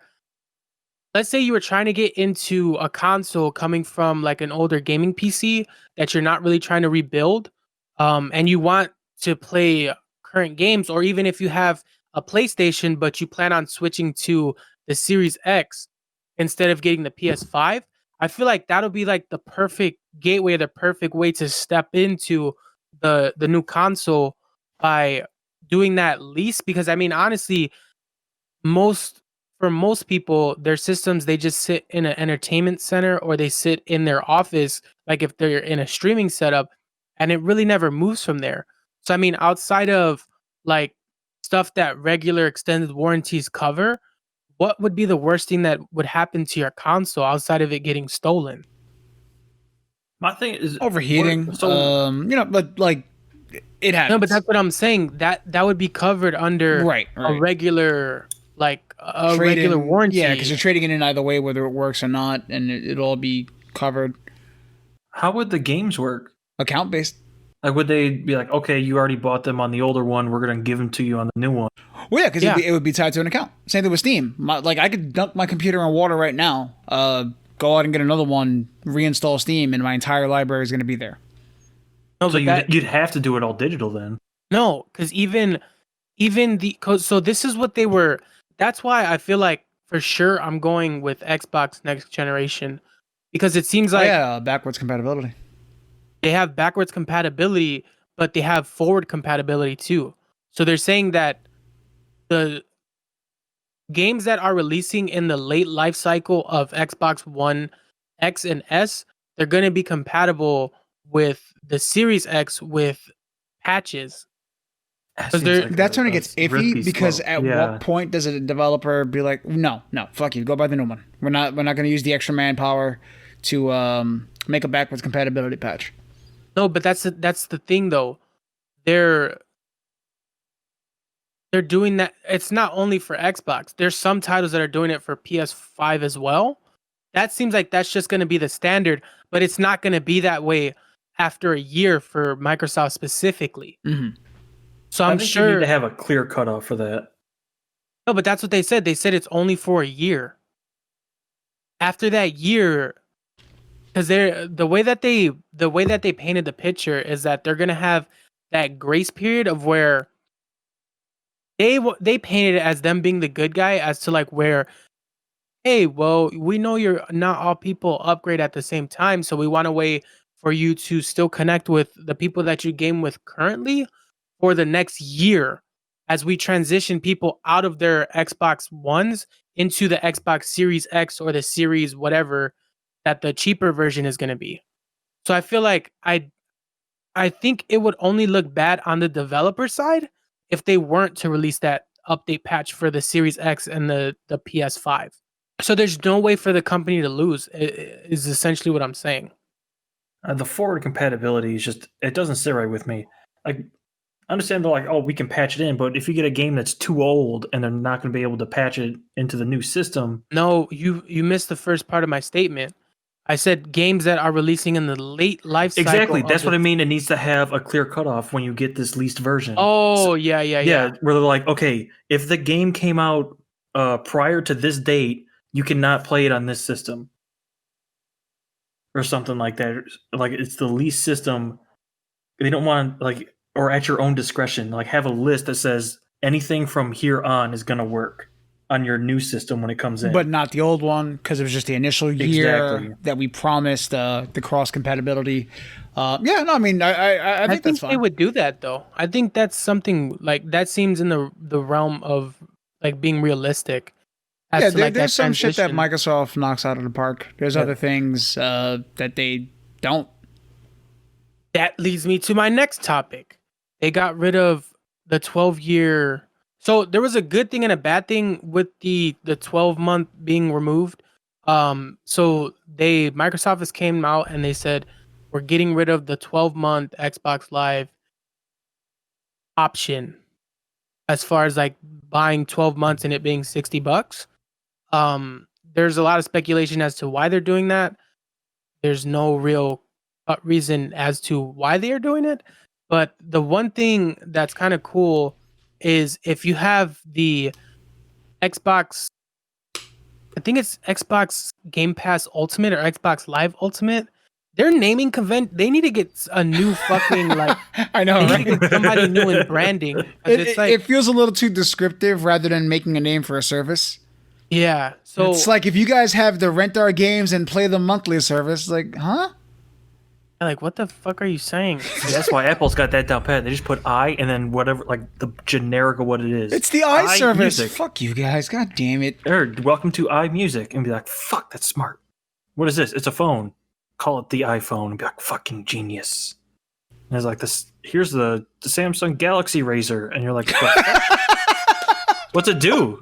trying to get into a console coming from like an older gaming PC that you're not really trying to rebuild. And you want to play current games, or even if you have a PlayStation, but you plan on switching to the Series X instead of getting the PS5, I feel like that'll be like the perfect gateway, the perfect way to step into the new console by doing that lease, because I mean honestly, most for most people, their systems, they just sit in an entertainment center or they sit in their office, like if they're in a streaming setup, and it really never moves from there. So I mean, outside of like stuff that regular extended warranties cover, what would be the worst thing that would happen to your console outside of it getting stolen? My thing is Overheating. So But like it No, but happens. that's what I'm saying. That would be covered under Right. a regular, like a regular Trade-in, warranty. yeah, because you're trading it in either way, whether it works or not, and it'll all be covered. how would the games work? Account based. Like, would they be like, okay, you already bought them on the older one, we're gonna give them to you on the new one? Well, yeah, because Yeah. it would be tied to an account. Same thing with Steam. Like I could dunk my computer in water right now, go out and get another one, reinstall Steam, and my entire library is going to be there. No, So but you'd have to do it all digital then. no, because even so this is what they were. That's why I feel like for sure I'm going with Xbox next generation, because it seems like Backwards compatibility. they have backwards compatibility, but they have forward compatibility too. So they're saying that the games that are releasing in the late life cycle of Xbox One X and S, they're going to be compatible with the Series X with patches. That's when it gets iffy, because slow. at Yeah. what point does a developer be like, no, fuck you, go buy the new one. We're not going to use the extra manpower to make a backwards compatibility patch. No, but that's the thing though. They're doing that. It's not only for Xbox. There's some titles that are doing it for PS5 as well. That seems like that's just going to be the standard, but it's not going to be that way after a year for Microsoft specifically. Mm-hmm. So I I'm think sure you need to have a clear cutoff for that. No, but that's what they said. They said it's only for a year. After that year, because the way that they painted the picture is that they're gonna have that grace period of where they painted it as them being the good guy, as to like where, hey, well, we know you're not all people upgrade at the same time, so we want a way for you to still connect with the people that you game with currently for the next year, as we transition people out of their Xbox Ones into the Xbox Series X or the Series whatever that the cheaper version is going to be. So I feel like I think it would only look bad on the developer side if they weren't to release that update patch for the Series X and the PS5. So there's no way for the company to lose, is essentially what I'm saying. The forward compatibility is just, it doesn't sit right with me. Like, I understand they're like, oh, we can patch it in, but if you get a game that's too old and they're not going to be able to patch it into the new system. No, you missed the first part of my statement. I said games that are releasing in the late life cycle. Exactly. That's what I mean. It needs to have a clear cutoff when you get this leased version. Oh, yeah. Where they're like, okay, if the game came out prior to this date, you cannot play it on this system. Or something like that. Like, it's the leased system. They don't want, like, or at your own discretion, like, have a list that says anything from here on is going to work on your new system when it comes in. But not the old one, because it was just the initial year that we promised the cross compatibility. I think that's fine. They would do that though. I think that's something like that seems in the realm of like being realistic. There's some shit that Microsoft knocks out of the park. There's other things that they don't. That leads me to my next topic. They got rid of the 12-year. So there was a good thing and a bad thing with the 12-month being removed. So Microsoft has came out and they said we're getting rid of the 12-month Xbox Live option, as far as like buying 12 months and it being $60. There's a lot of speculation as to why they're doing that. There's no real reason as to why they are doing it. But the one thing that's kind of cool is if you have the Xbox, I think it's Xbox Game Pass Ultimate or Xbox Live Ultimate, their naming convention, they need to get a new fucking like. I know, they right? need to get somebody new in branding. It feels a little too descriptive rather than making a name for a service. Yeah, so it's like if you guys have the rent our games and play the monthly service, like, huh? Like, what the fuck are you saying? Yeah, that's why Apple's got that down pat. They just put I and then whatever, like the generic of what it is. It's the iService. Music. Fuck you guys. God damn it. Welcome to iMusic. And be like, fuck, that's smart. What is this? It's a phone. Call it the iPhone. And be like, fucking genius. And it's like, this. Here's the Samsung Galaxy Razor. And you're like, what's it do?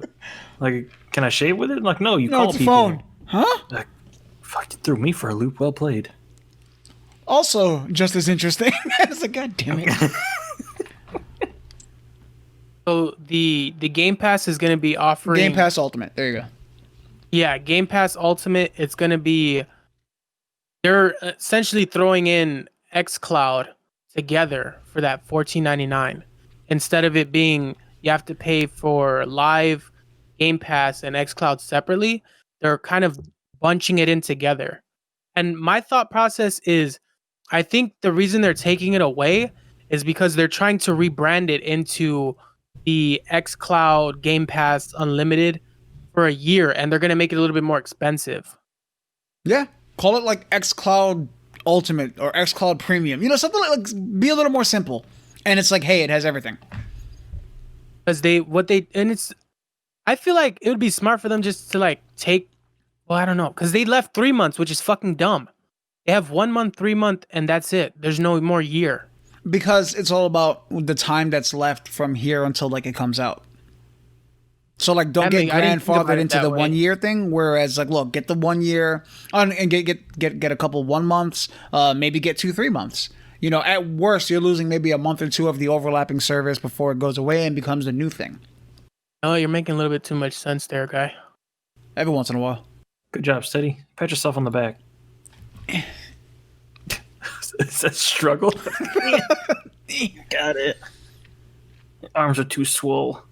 Like, can I shave with it? Like, no, you call it's people. a phone. Huh? Like, fuck, you threw me for a loop. Well played. Also, just as interesting. It's like, God damn it. So the Game Pass is going to be offering Game Pass Ultimate. There you go. Yeah, Game Pass Ultimate. It's going to be, they're essentially throwing in xCloud together for that $14.99 instead of it being you have to pay for Live, Game Pass, and xCloud separately. They're kind of bunching it in together. And my thought process is, I think the reason they're taking it away is because they're trying to rebrand it into the xCloud Game Pass Unlimited for a year, and they're going to make it a little bit more expensive. Yeah. Call it like xCloud Ultimate or xCloud Premium. You know, something like be a little more simple. And it's like, hey, it has everything. Because I feel like it would be smart for them just to like take, well, I don't know, because they left 3 months, which is fucking dumb. They have 1 month, 3 month, and that's it. There's no more year. Because it's all about the time that's left from here until like it comes out. So like, don't get grandfathered into the 1 year thing. Whereas like, look, get the 1 year and get a couple 1 months, maybe get 2-3 months. You know, at worst, you're losing maybe a month or two of the overlapping service before it goes away and becomes a new thing. Oh, you're making a little bit too much sense there, guy. Every once in a while. Good job, Steady. Pat yourself on the back. Is that struggle? Got it. Arms are too swole.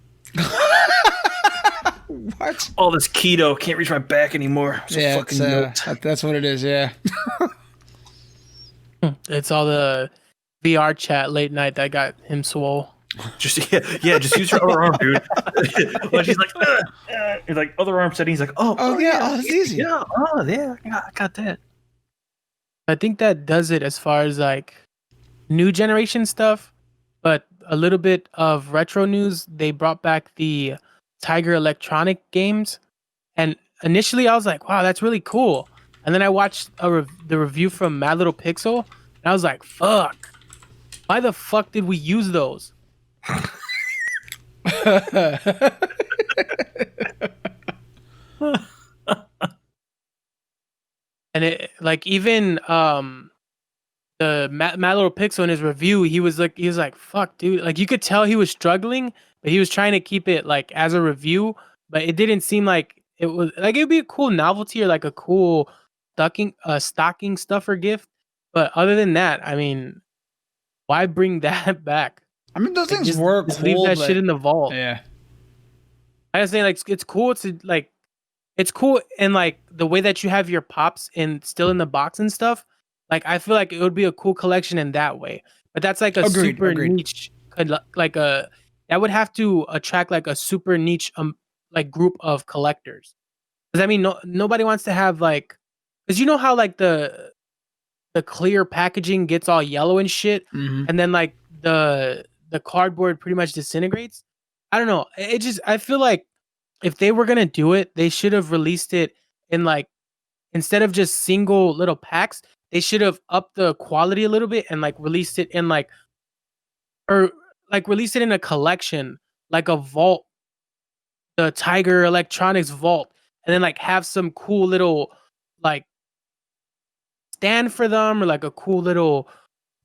What? All this keto, can't reach my back anymore. So Yeah, fucking that's what it is. Yeah. It's all the VR chat late night that got him swole. Just just use your other arm, dude. When she's like, he's like other arm setting. He's like, oh yeah, that's easy. Yeah, I got that. I think that does it as far as like new generation stuff, but a little bit of retro news. They brought back the Tiger Electronic games, and initially I was like, wow, that's really cool. And then I watched the review from Mad Little Pixel, and I was like, fuck, why the fuck did we use those? And it like even the Mad Little Pixel in his review, he was like, fuck, dude. Like you could tell he was struggling, but he was trying to keep it like as a review, but it didn't seem like it was like it would be a cool novelty or like a cool stocking stuffer gift. But other than that, I mean, why bring that back? I mean, those things just were cool. Leave that shit in the vault. Yeah. I was saying like it's cool to like, it's cool in like the way that you have your pops still in the box and stuff. Like I feel like it would be a cool collection in that way. But that's like a super niche, like that would have to attract like a super niche like group of collectors. Because I mean, nobody wants to have like, because you know how like the clear packaging gets all yellow and shit, and then like the cardboard pretty much disintegrates. I don't know. I feel like if they were gonna do it, they should have released it in like, instead of just single little packs, they should have upped the quality a little bit and like released it in like, or like release it in a collection, like a vault, the Tiger Electronics vault, and then like have some cool little like stand for them or like a cool little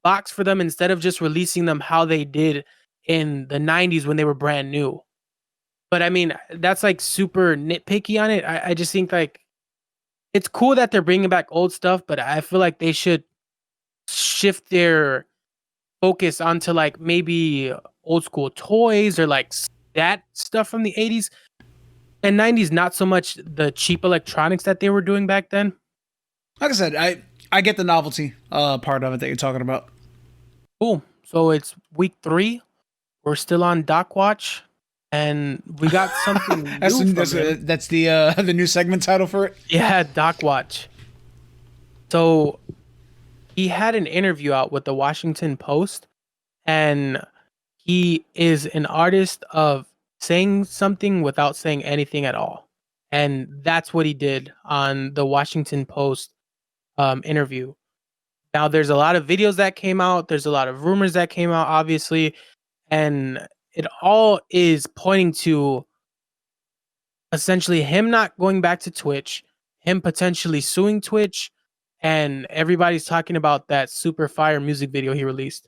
box for them instead of just releasing them how they did in the 90s when they were brand new. But I mean, that's like super nitpicky on it. I just think like it's cool that they're bringing back old stuff, but I feel like they should shift their focus onto like maybe old school toys or like that stuff from the 80s and 90s, not so much the cheap electronics that they were doing back then. Like I said, I get the novelty part of it that you're talking about. Cool. So it's week 3. We're still on Doc Watch, and we got something new that's the new segment title for it? Yeah, Doc Watch. So he had an interview out with the Washington Post, and he is an artist of saying something without saying anything at all. And that's what he did on the Washington Post interview. Now, there's a lot of videos that came out. There's a lot of rumors that came out, obviously. And it all is pointing to essentially him not going back to Twitch, him potentially suing Twitch, and everybody's talking about that super fire music video he released.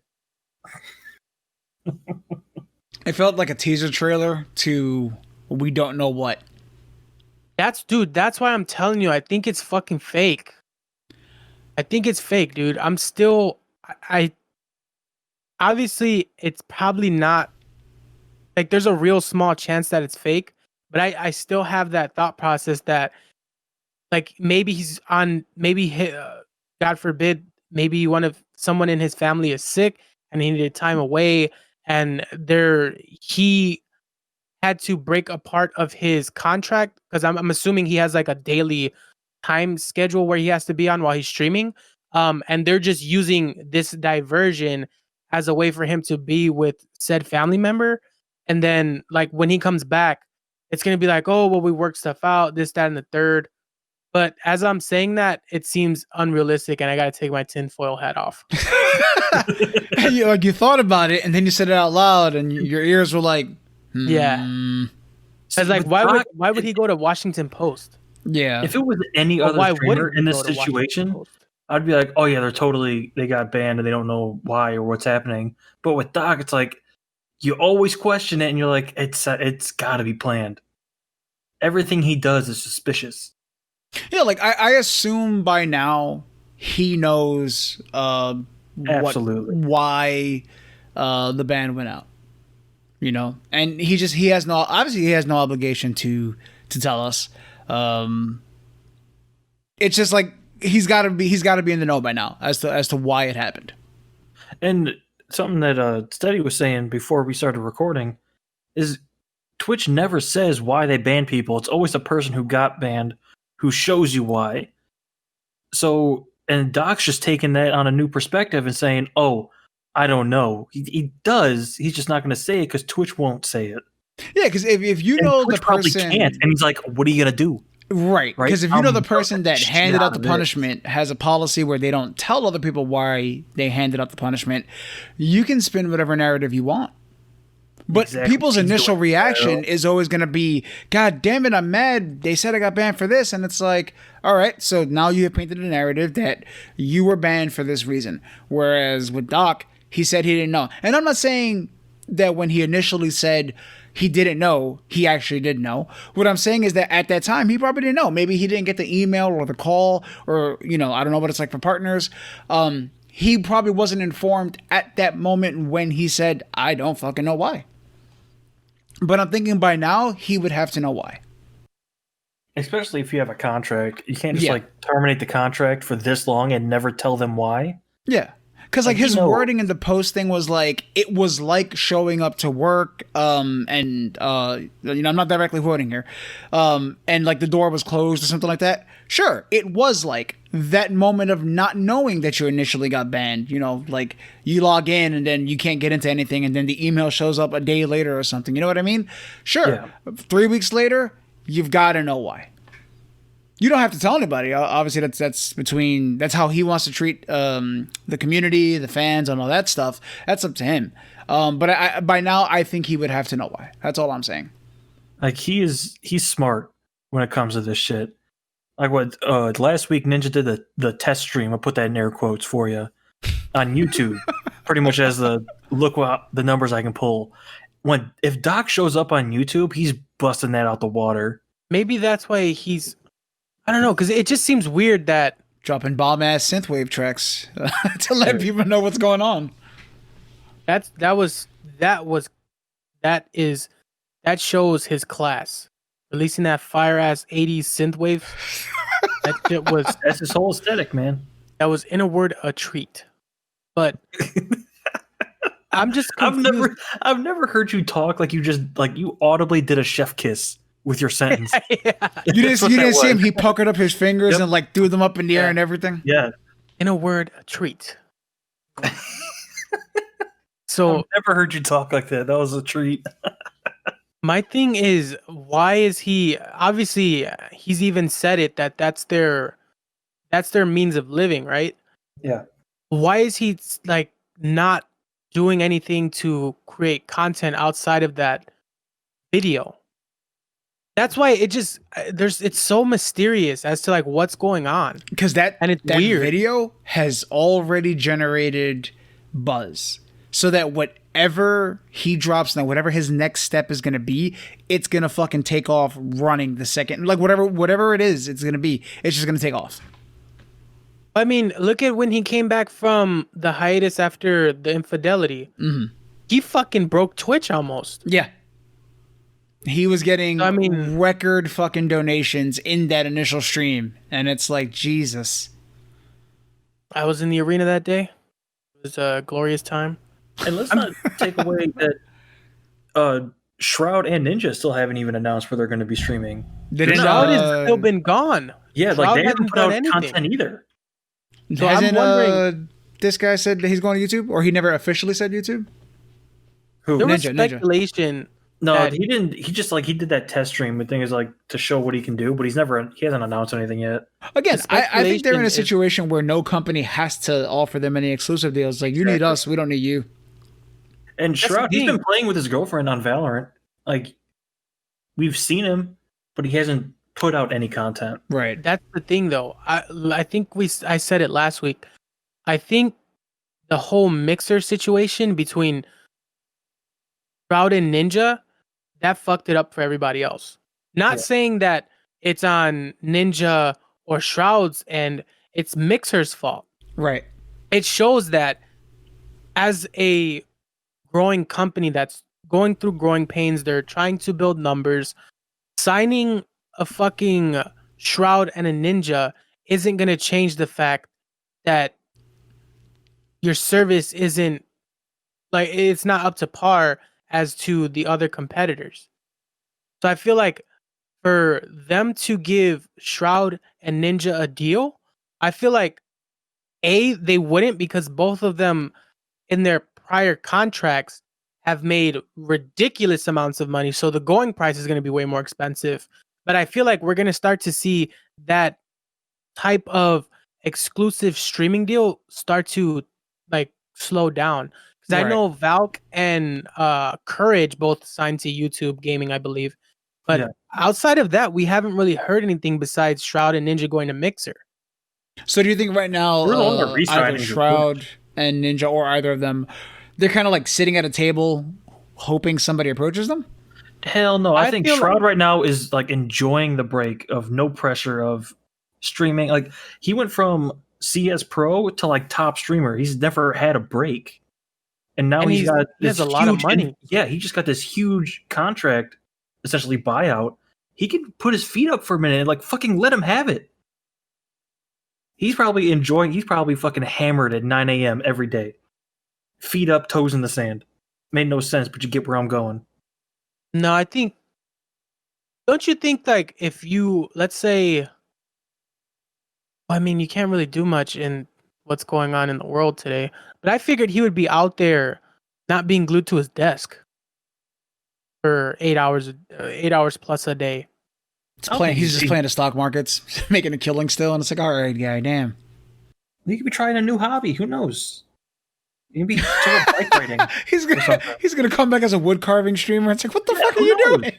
It felt like a teaser trailer to we don't know what. That's why I'm telling you, I think it's fucking fake. I think it's fake, dude. I obviously it's probably not, like, there's a real small chance that it's fake, but I still have that thought process that, like, maybe God forbid, maybe someone in his family is sick and he needed time away, and he had to break a part of his contract, because I'm assuming he has like a daily time schedule where he has to be on while he's streaming. And they're just using this diversion as a way for him to be with said family member. And then, like, when he comes back, it's going to be like, oh, well, we worked stuff out, this, that, and the third. But as I'm saying that, it seems unrealistic, and I got to take my tinfoil hat off. You thought about it, and then you said it out loud, and your ears were like, yeah. I was like, why would he go to Washington Post? Yeah. If it was any other streamer in this situation, I'd be like, oh yeah, they got banned and they don't know why or what's happening. But with Doc, it's like, you always question it and you're like, it's gotta be planned. Everything he does is suspicious. Yeah, like I assume by now he knows Absolutely why the ban went out. You know, and he has no obligation to tell us. It's just like he's got to be in the know by now as to why it happened. And something that Steady was saying before we started recording is Twitch never says why they ban people. It's always the person who got banned who shows you why. So, and Doc's just taking that on a new perspective and saying, oh, I don't know. He does. He's just not going to say it because Twitch won't say it. Yeah, because if you know Twitch the person probably can't, and he's like, "What are you going to do?" Right. Because if you know the person that handed out the punishment has a policy where they don't tell other people why they handed out the punishment, you can spin whatever narrative you want. But people's initial reaction is always going to be, God damn it, I'm mad. They said I got banned for this. And it's like, all right, so now you have painted a narrative that you were banned for this reason. Whereas with Doc, he said he didn't know. And I'm not saying that when he initially said he didn't know, he actually did know. What I'm saying is that at that time, he probably didn't know. Maybe he didn't get the email or the call or, I don't know what it's like for partners. He probably wasn't informed at that moment when he said, I don't fucking know why. But I'm thinking by now, he would have to know why. Especially if you have a contract. You can't just terminate the contract for this long and never tell them why. Yeah. Because his wording in the post thing was like, it was like showing up to work, and I'm not directly quoting here, and like the door was closed or something like that. Sure, it was like that moment of not knowing that you initially got banned. Like you log in and then you can't get into anything, and then the email shows up a day later or something. You know what I mean? Sure. Yeah. 3 weeks later, you've got to know why. You don't have to tell anybody. Obviously, that's how he wants to treat the community, the fans, and all that stuff. That's up to him. But by now, I think he would have to know why. That's all I'm saying. Like he's smart when it comes to this shit. Like what last week Ninja did the test stream. I'll put that in air quotes for you on YouTube. Pretty much as the look what the numbers I can pull. If Doc shows up on YouTube, he's busting that out the water. Maybe that's why I don't know, because it just seems weird that dropping bomb-ass synthwave tracks to let people know what's going on. That shows his class. Releasing that fire-ass 80s synthwave. That shit was... That's his whole aesthetic, man. That was, in a word, a treat. But I'm just confused. I've never heard you talk like you audibly did a chef kiss with your sentence. Yeah. You didn't see him? He puckered up his fingers and like threw them up in the air and everything. Yeah. In a word, a treat. So I've never heard you talk like that. That was a treat. my thing is, why is he? Obviously, he's even said it that that's their means of living, right? Yeah. Why is he like not doing anything to create content outside of that video? That's why it just it's so mysterious as to like what's going on. Because that weird. video has already generated buzz, so that whatever he drops now, whatever his next step is going to be, it's going to fucking take off running the second, like whatever it is, it's going to be, it's just going to take off. I mean, look at when he came back from the hiatus after the infidelity. Mm-hmm. He fucking broke Twitch almost. Yeah. He was getting record fucking donations in that initial stream. And it's like, Jesus. I was in the arena that day. It was a glorious time. And let's not take away that Shroud and Ninja still haven't even announced where they're going to be streaming. Shroud has still been gone. Yeah, Shroud like they haven't put out anything. content either. So I'm wondering, this guy said that he's going to YouTube, or he never officially said YouTube? Who? There was speculation. No, he didn't. He just he did that test stream. The thing is to show what he can do, but he hasn't announced anything yet. Again, I think they're in a situation where no company has to offer them any exclusive deals. Like, you need us, we don't need you. And Shroud, he's been playing with his girlfriend on Valorant. Like, we've seen him, but he hasn't put out any content. Right. That's the thing, though. I think I said it last week. I think the whole Mixer situation between Shroud and Ninja, that fucked it up for everybody else. Not saying that it's on Ninja or Shroud's and it's Mixer's fault. Right. It shows that as a growing company that's going through growing pains, they're trying to build numbers. Signing a fucking Shroud and a Ninja isn't going to change the fact that your service isn't it's not up to par as to the other competitors. So I feel like for them to give Shroud and Ninja a deal, I feel like they wouldn't, because both of them in their prior contracts have made ridiculous amounts of money. So the going price is going to be way more expensive. But I feel like we're going to start to see that type of exclusive streaming deal start to slow down. Because I know Valk and Courage both signed to YouTube Gaming, I believe. But outside of that, we haven't really heard anything besides Shroud and Ninja going to Mixer. So do you think right now either Shroud and Ninja, or either of them, they're kind of sitting at a table hoping somebody approaches them? Hell no. I think Shroud right now is enjoying the break of no pressure of streaming. Like, he went from CS Pro to top streamer. He's never had a break. And now he has a lot of money. He just got this huge contract, essentially buyout. He can put his feet up for a minute and fucking let him have it. He's probably enjoying. He's probably fucking hammered at 9 a.m. every day. Feet up, toes in the sand. Made no sense, but you get where I'm going. No, I think. Don't you think if you, let's say, I mean, you can't really do much in what's going on in the world today, but I figured he would be out there not being glued to his desk for 8 hours plus a day. He's just playing the stock markets, making a killing still, and it's all right, guy, damn. He could be trying a new hobby. Who knows? He could be bike riding. He's gonna come back as a wood carving streamer. It's what the fuck are you doing?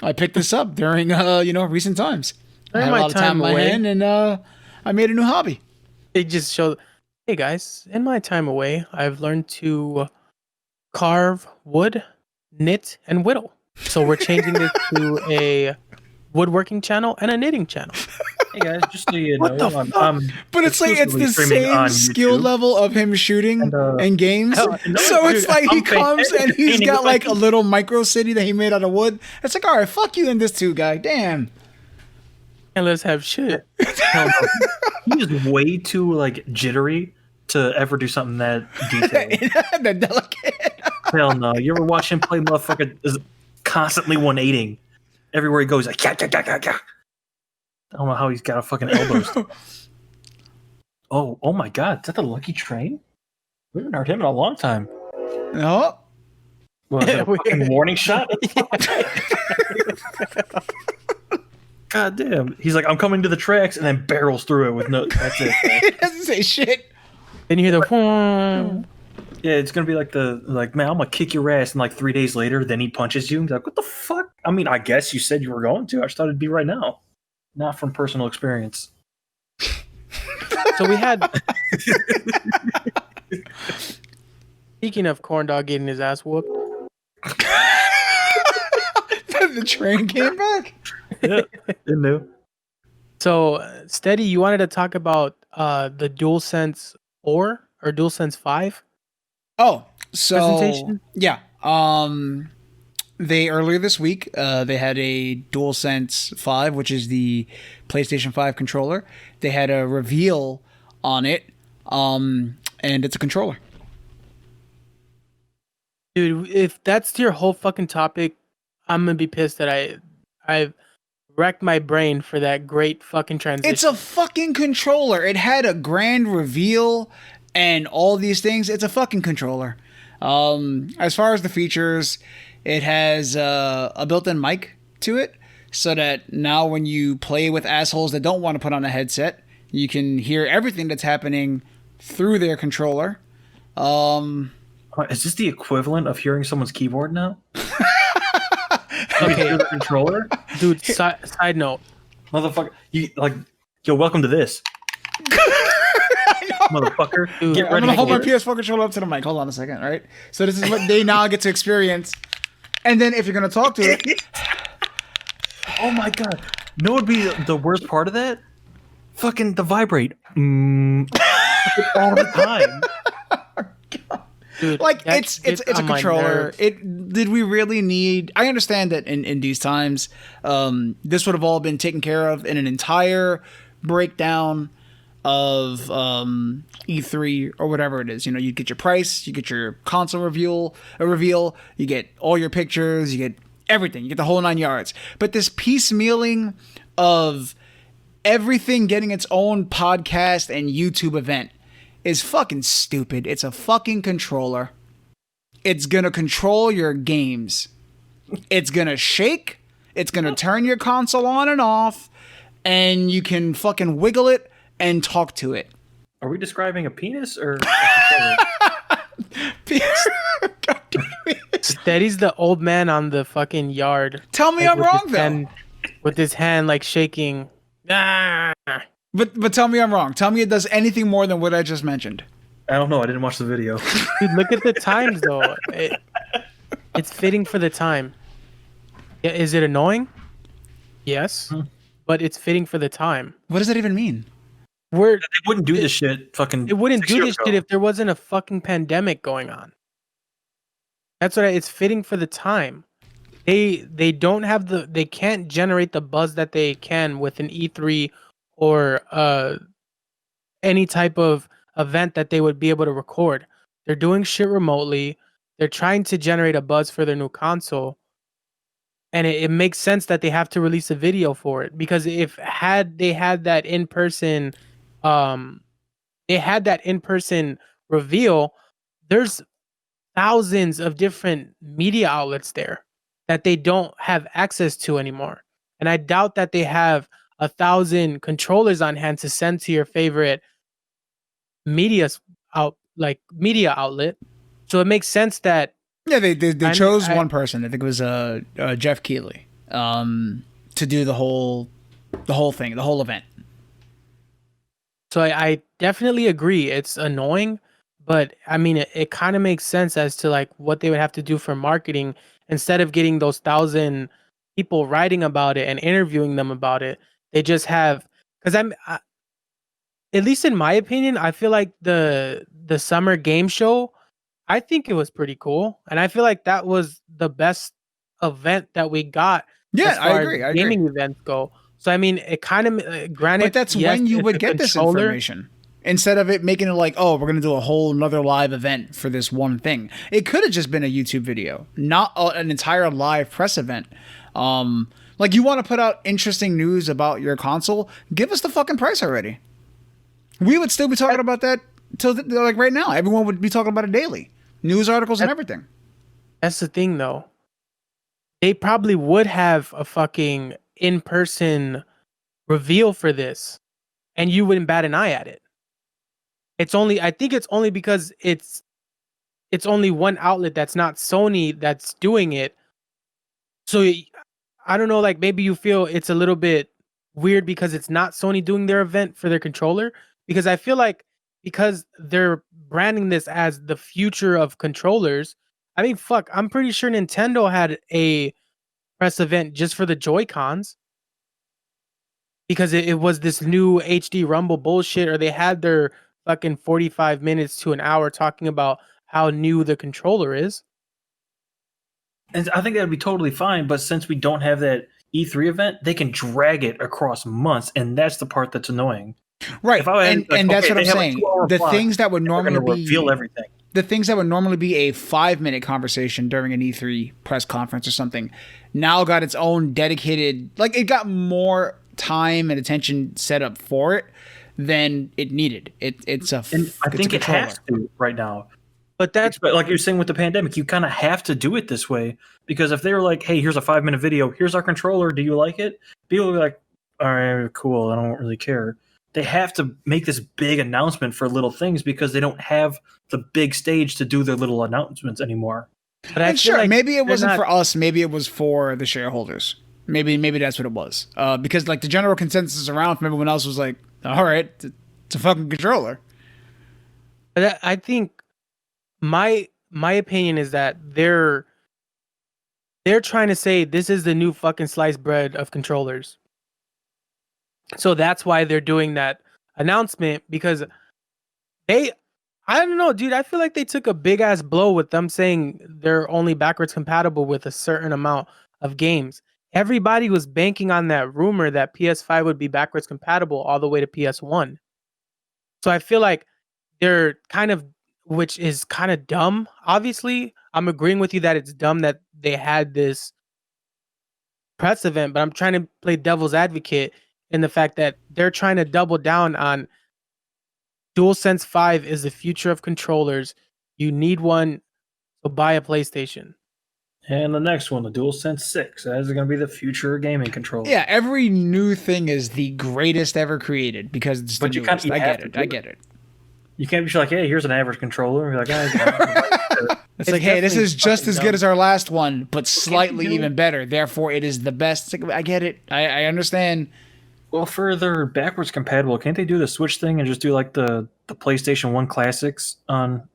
I picked this up during recent times. I had a lot of time on my hand, and I made a new hobby. It just showed, hey guys, in my time away, I've learned to carve wood, knit, and whittle. So we're changing this to a woodworking channel and a knitting channel. Hey guys, just so you know, but it's it's the same skill level of him shooting and games. So it's he comes and he's got a little micro city that he made out of wood. It's all right, fuck you and this too, guy. Damn. And let's have shit. He's way too jittery to ever do something that detailed. That delicate. Hell no. You ever watch him play motherfucker is constantly 180ing. Everywhere he goes, I don't know how he's got a fucking elbows. Oh my God! Is that the Lucky Train? We haven't heard him in a long time. No. Was it a fucking warning shot? God damn! He's like, I'm coming to the tracks, and then barrels through it with no. That's it. He doesn't say shit. Then you hear the. Yeah, it's gonna be like man, I'm gonna kick your ass, and like 3 days later, then he punches you. He's like, what the fuck? I mean, I guess you said you were going to. I just thought it'd be right now, not from personal experience. So we had. Speaking of corn dog getting his ass whooped, The train came back. Yeah, didn't know. so Steady, you wanted to talk about the DualSense 4 or DualSense 5 Oh, so presentation? yeah. They earlier this week, they had a DualSense 5, which is the PlayStation 5 controller. They had a reveal on it, and it's a controller. Dude, if that's your whole fucking topic, I'm gonna be pissed that I've wrecked my brain for that great fucking transition. It's a fucking controller. It had a grand reveal and all these things. It's a fucking controller. As far as the features, it has a built-in mic to it, so that now when you play with assholes that don't want to put on a headset, you can hear everything that's happening through their controller. Is this the equivalent of hearing someone's keyboard now? Okay, the controller, dude. Side note, motherfucker. Yo, welcome to this, motherfucker. Dude, Get I'm ready. gonna hold my for it. PS4 controller up to the mic. Hold on a second, all right? So this is what they now get to experience. And then if you're gonna talk to it, Oh my God! No, would be the worst part of that? Fucking the vibrate. All the time. dude, like that it's gets a on my controller. nerves. Did we really need? I understand that in these times, this would have all been taken care of in an entire breakdown of E3 or whatever it is. You know, you get your price, you get your console reveal, you get all your pictures, you get everything, you get the whole 9 yards. But this piecemealing of everything getting its own podcast and YouTube event is fucking stupid. It's a fucking controller. It's gonna control your games. It's gonna shake. It's gonna turn your console on and off, and you can fucking wiggle it and talk to it. Are we describing a penis or? A God damn it. Steady's the old man on the fucking yard. Tell me like, I'm with wrong his though. hand- with his hand like shaking. Ah! But tell me I'm wrong. Tell me it does anything more than what I just mentioned. I don't know. I didn't watch the video. Dude, look at the times though. It's fitting for the time. Yeah, is it annoying? Yes, but it's fitting for the time. What does that even mean? They wouldn't do this shit. Fucking. It wouldn't 6 do years this ago. shit if there wasn't a fucking pandemic going on. That's what it's fitting for the time. They don't have they can't generate the buzz that they can with an E3 or any type of event that they would be able to record. They're doing shit remotely. They're trying to generate a buzz for their new console. And it makes sense that they have to release a video for it, because if they had that in person reveal, there's thousands of different media outlets there that they don't have access to anymore. And I doubt that they have 1,000 controllers on hand to send to your favorite media outlet. So it makes sense that Yeah, they chose I- one person. I think it was Jeff Keighley to do the whole thing, the whole event. So I definitely agree. It's annoying, but I mean, it kind of makes sense as to like what they would have to do for marketing instead of getting those 1,000 people writing about it and interviewing them about it. They just have, because at least in my opinion, I feel like the summer game show, I think it was pretty cool, and I feel like that was the best event that we got. Yeah, as far I as agree. gaming events go. So I mean, it kind of granted, But that's yes, when you it's would a get this controller. information. Instead of it making it like, oh, we're going to do a whole another live event for this one thing. It could have just been a YouTube video, not an entire live press event. Like, you want to put out interesting news about your console, give us the fucking price already. We would still be talking about that till like right now. Everyone would be talking about it daily, news articles and everything. That's the thing, though. They probably would have a fucking in-person reveal for this, and you wouldn't bat an eye at it. I think it's only because it's only one outlet that's not Sony that's doing it. So I don't know, like maybe you feel it's a little bit weird because it's not Sony doing their event for their controller, because I feel like because they're branding this as the future of controllers. I mean, fuck, I'm pretty sure Nintendo had a press event just for the Joy-Cons because it was this new HD Rumble bullshit, or they had their fucking 45 minutes to an hour talking about how new the controller is. And I think that would be totally fine, but since we don't have that E3 event, they can drag it across months, and that's the part that's annoying. Right, and that's what I'm saying. The things that would normally reveal everything. The things that would normally be a 5-minute conversation during an E3 press conference or something now got its own dedicated, like it got more time and attention set up for it than it needed. I think it has to right now. But that's like you're saying with the pandemic, you kind of have to do it this way, because if they were like, hey, here's a 5-minute video, here's our controller, do you like it? People will be like, all right, cool, I don't really care. They have to make this big announcement for little things because they don't have the big stage to do their little announcements anymore. But I feel like maybe it wasn't for us. Maybe it was for the shareholders. Maybe that's what it was. Because like the general consensus around from everyone else was like, all right, it's a fucking controller. But I think my opinion is that they're trying to say this is the new fucking sliced bread of controllers. So that's why they're doing that announcement, because I don't know, dude. I feel like they took a big ass blow with them saying they're only backwards compatible with a certain amount of games. Everybody was banking on that rumor that PS5 would be backwards compatible all the way to PS1. So I feel like they're which is kind of dumb. Obviously, I'm agreeing with you that it's dumb that they had this press event, but I'm trying to play devil's advocate in the fact that they're trying to double down on DualSense 5 is the future of controllers. You need one, so buy a PlayStation. And the next one, the DualSense 6, that is going to be the future gaming controller. Yeah, every new thing is the greatest ever created because it's the newest. I get it. You can't be like, hey, here's an average controller. And be like, it's like, hey, this is just as good as our last one, but slightly even better. Therefore, it is the best. Like, I get it. I understand. Well, for their backwards compatible, can't they do the Switch thing and just do like the PlayStation 1 classics on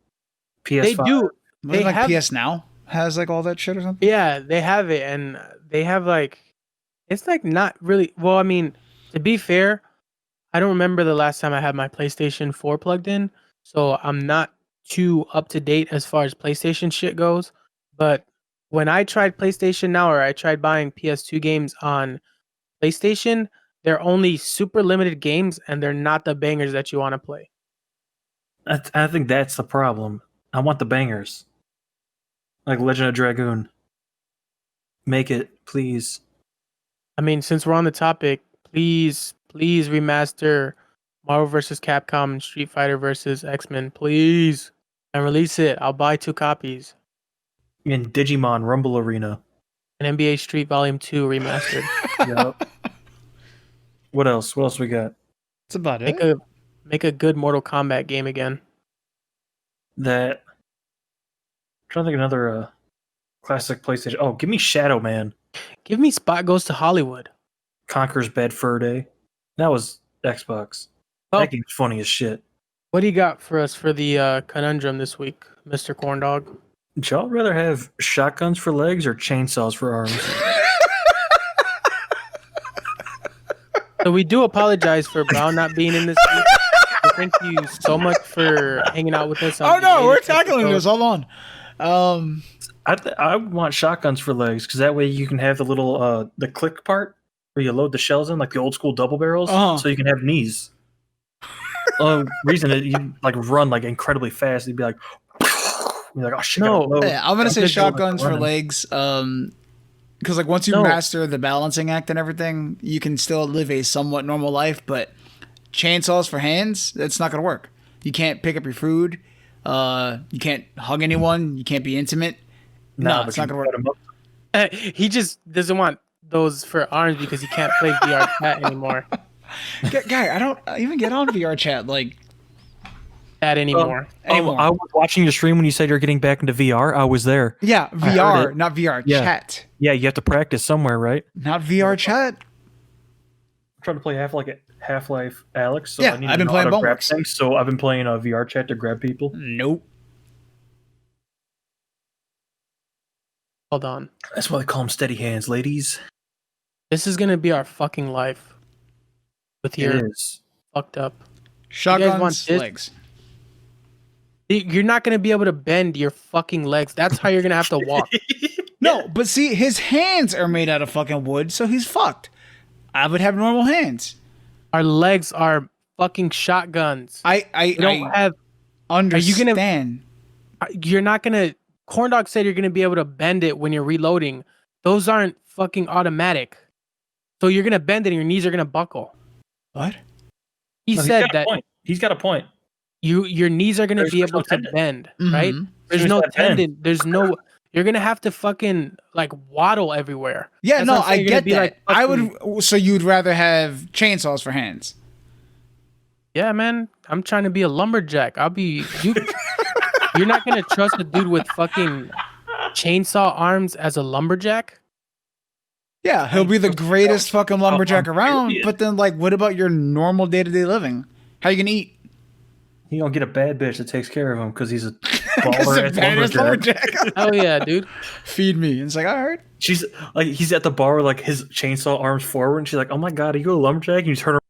PS5? They do. They have PS Now has like all that shit or something? Yeah, they have it, and they have like, it's like not really. Well, I mean, to be fair, I don't remember the last time I had my PlayStation 4 plugged in, so I'm not too up to date as far as PlayStation shit goes. But when I tried PlayStation Now, or I tried buying PS2 games on PlayStation, they're only super limited games, and they're not the bangers that you want to play. I think that's the problem. I want the bangers. Like Legend of Dragoon. Make it, please. I mean, since we're on the topic, please remaster Marvel vs. Capcom and Street Fighter vs. X-Men, please. And release it. I'll buy 2 copies. In Digimon Rumble Arena. And NBA Street Volume 2 remastered. Yep. What else? What else we got? That's about it. Make a good Mortal Kombat game again. I'm trying to think of another classic PlayStation. Oh, give me Shadow Man. Give me Spot Goes to Hollywood. Conker's Bad Fur Day. That was Xbox. Oh. That game's funny as shit. What do you got for us for the conundrum this week, Mr. Corndog? Would y'all rather have shotguns for legs or chainsaws for arms? So we do apologize for Brown not being in this week. So thank you so much for hanging out with us. Oh no, we're tackling this. Hold on. I want shotguns for legs because that way you can have the little the click part where you load the shells in, like the old school double barrels, so you can have knees. Reason that you like run like incredibly fast, you'd be like, you're like, oh shit. No, I'm gonna say shotguns for legs. Because like once you master the balancing act and everything, you can still live a somewhat normal life. But chainsaws for hands, that's not gonna work. You can't pick up your food. You can't hug anyone. You can't be intimate. No, it's not gonna work. He just doesn't want those for arms because he can't play VR chat anymore. Guy, I don't even get on VR chat like that anymore. I was watching your stream when you said you're getting back into VR. I was there. Yeah, VR, not VR chat. Yeah, you have to practice somewhere, right? Not VR chat. I'm trying to play Half-Life Alex. So Yeah, I need I've been to know how playing to grab Boneworks. things. So I've been playing a VR chat to grab people. Nope. Hold on. That's why they call them steady hands, ladies. This is gonna be our fucking life. With your fucked up Shotguns, legs. You're not gonna be able to bend your fucking legs. That's how you're gonna have to walk. No, but see, his hands are made out of fucking wood, so he's fucked. I would have normal hands. Our legs are fucking shotguns. I understand. You're not gonna. Corndog said you're gonna be able to bend it when you're reloading. Those aren't fucking automatic. So you're gonna bend it and your knees are gonna buckle. What? He said that. He's got a point. Your knees are gonna be able to bend, right? There's no tendon. There's no. You're gonna have to fucking like waddle everywhere. Yeah, no, I get that. I would. So you'd rather have chainsaws for hands? Yeah, man. I'm trying to be a lumberjack. I'll be you. You're not gonna trust a dude with fucking chainsaw arms as a lumberjack? Yeah, he'll be the greatest fucking lumberjack around. But then, like, what about your normal day-to-day living? How you gonna eat? He gonna get a bad bitch that takes care of him because he's a baller lumberjack. Oh yeah, dude. Feed me. And it's like, all right. She's like, he's at the bar with like his chainsaw arms forward, and she's like, "Oh my god, are you a lumberjack?" And you turn her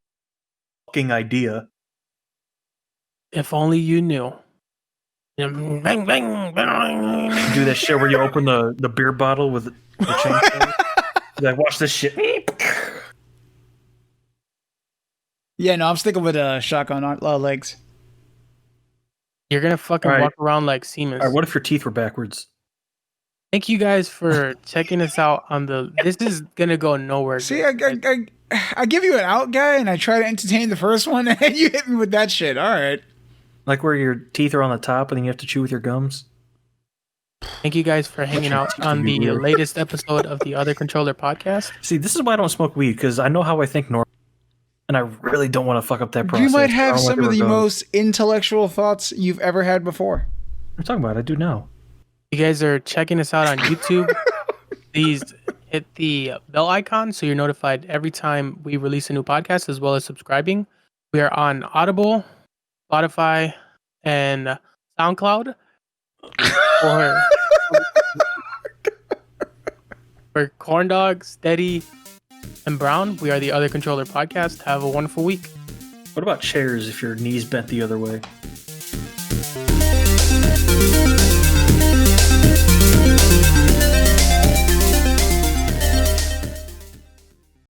fucking idea. If only you knew. Bang, bang, bang, bang. Do that shit where you open the beer bottle with the chainsaw. Like, watch this shit. Yeah, no, I'm sticking with shotgun legs. You're gonna fucking walk around like Seamus. All right, what if your teeth were backwards? Thank you guys for checking us out on the. This is gonna go nowhere. See, I give you an out guy, and I try to entertain the first one, and you hit me with that shit. All right. Like where your teeth are on the top, and then you have to chew with your gums. Thank you guys for hanging out on the latest episode of the Other Controller podcast. See, this is why I don't smoke weed, because I know how I think normal, and I really don't want to fuck up that process. You might have some of the most intellectual thoughts you've ever had before. I'm talking about it. I do now. You guys are checking us out on YouTube. Please hit the bell icon so you're notified every time we release a new podcast, as well as subscribing. We are on Audible, Spotify, and SoundCloud. For Corndog, Steady, and Brown, we are the Other Controller podcast. Have a wonderful week. What about chairs if your knees bent the other way?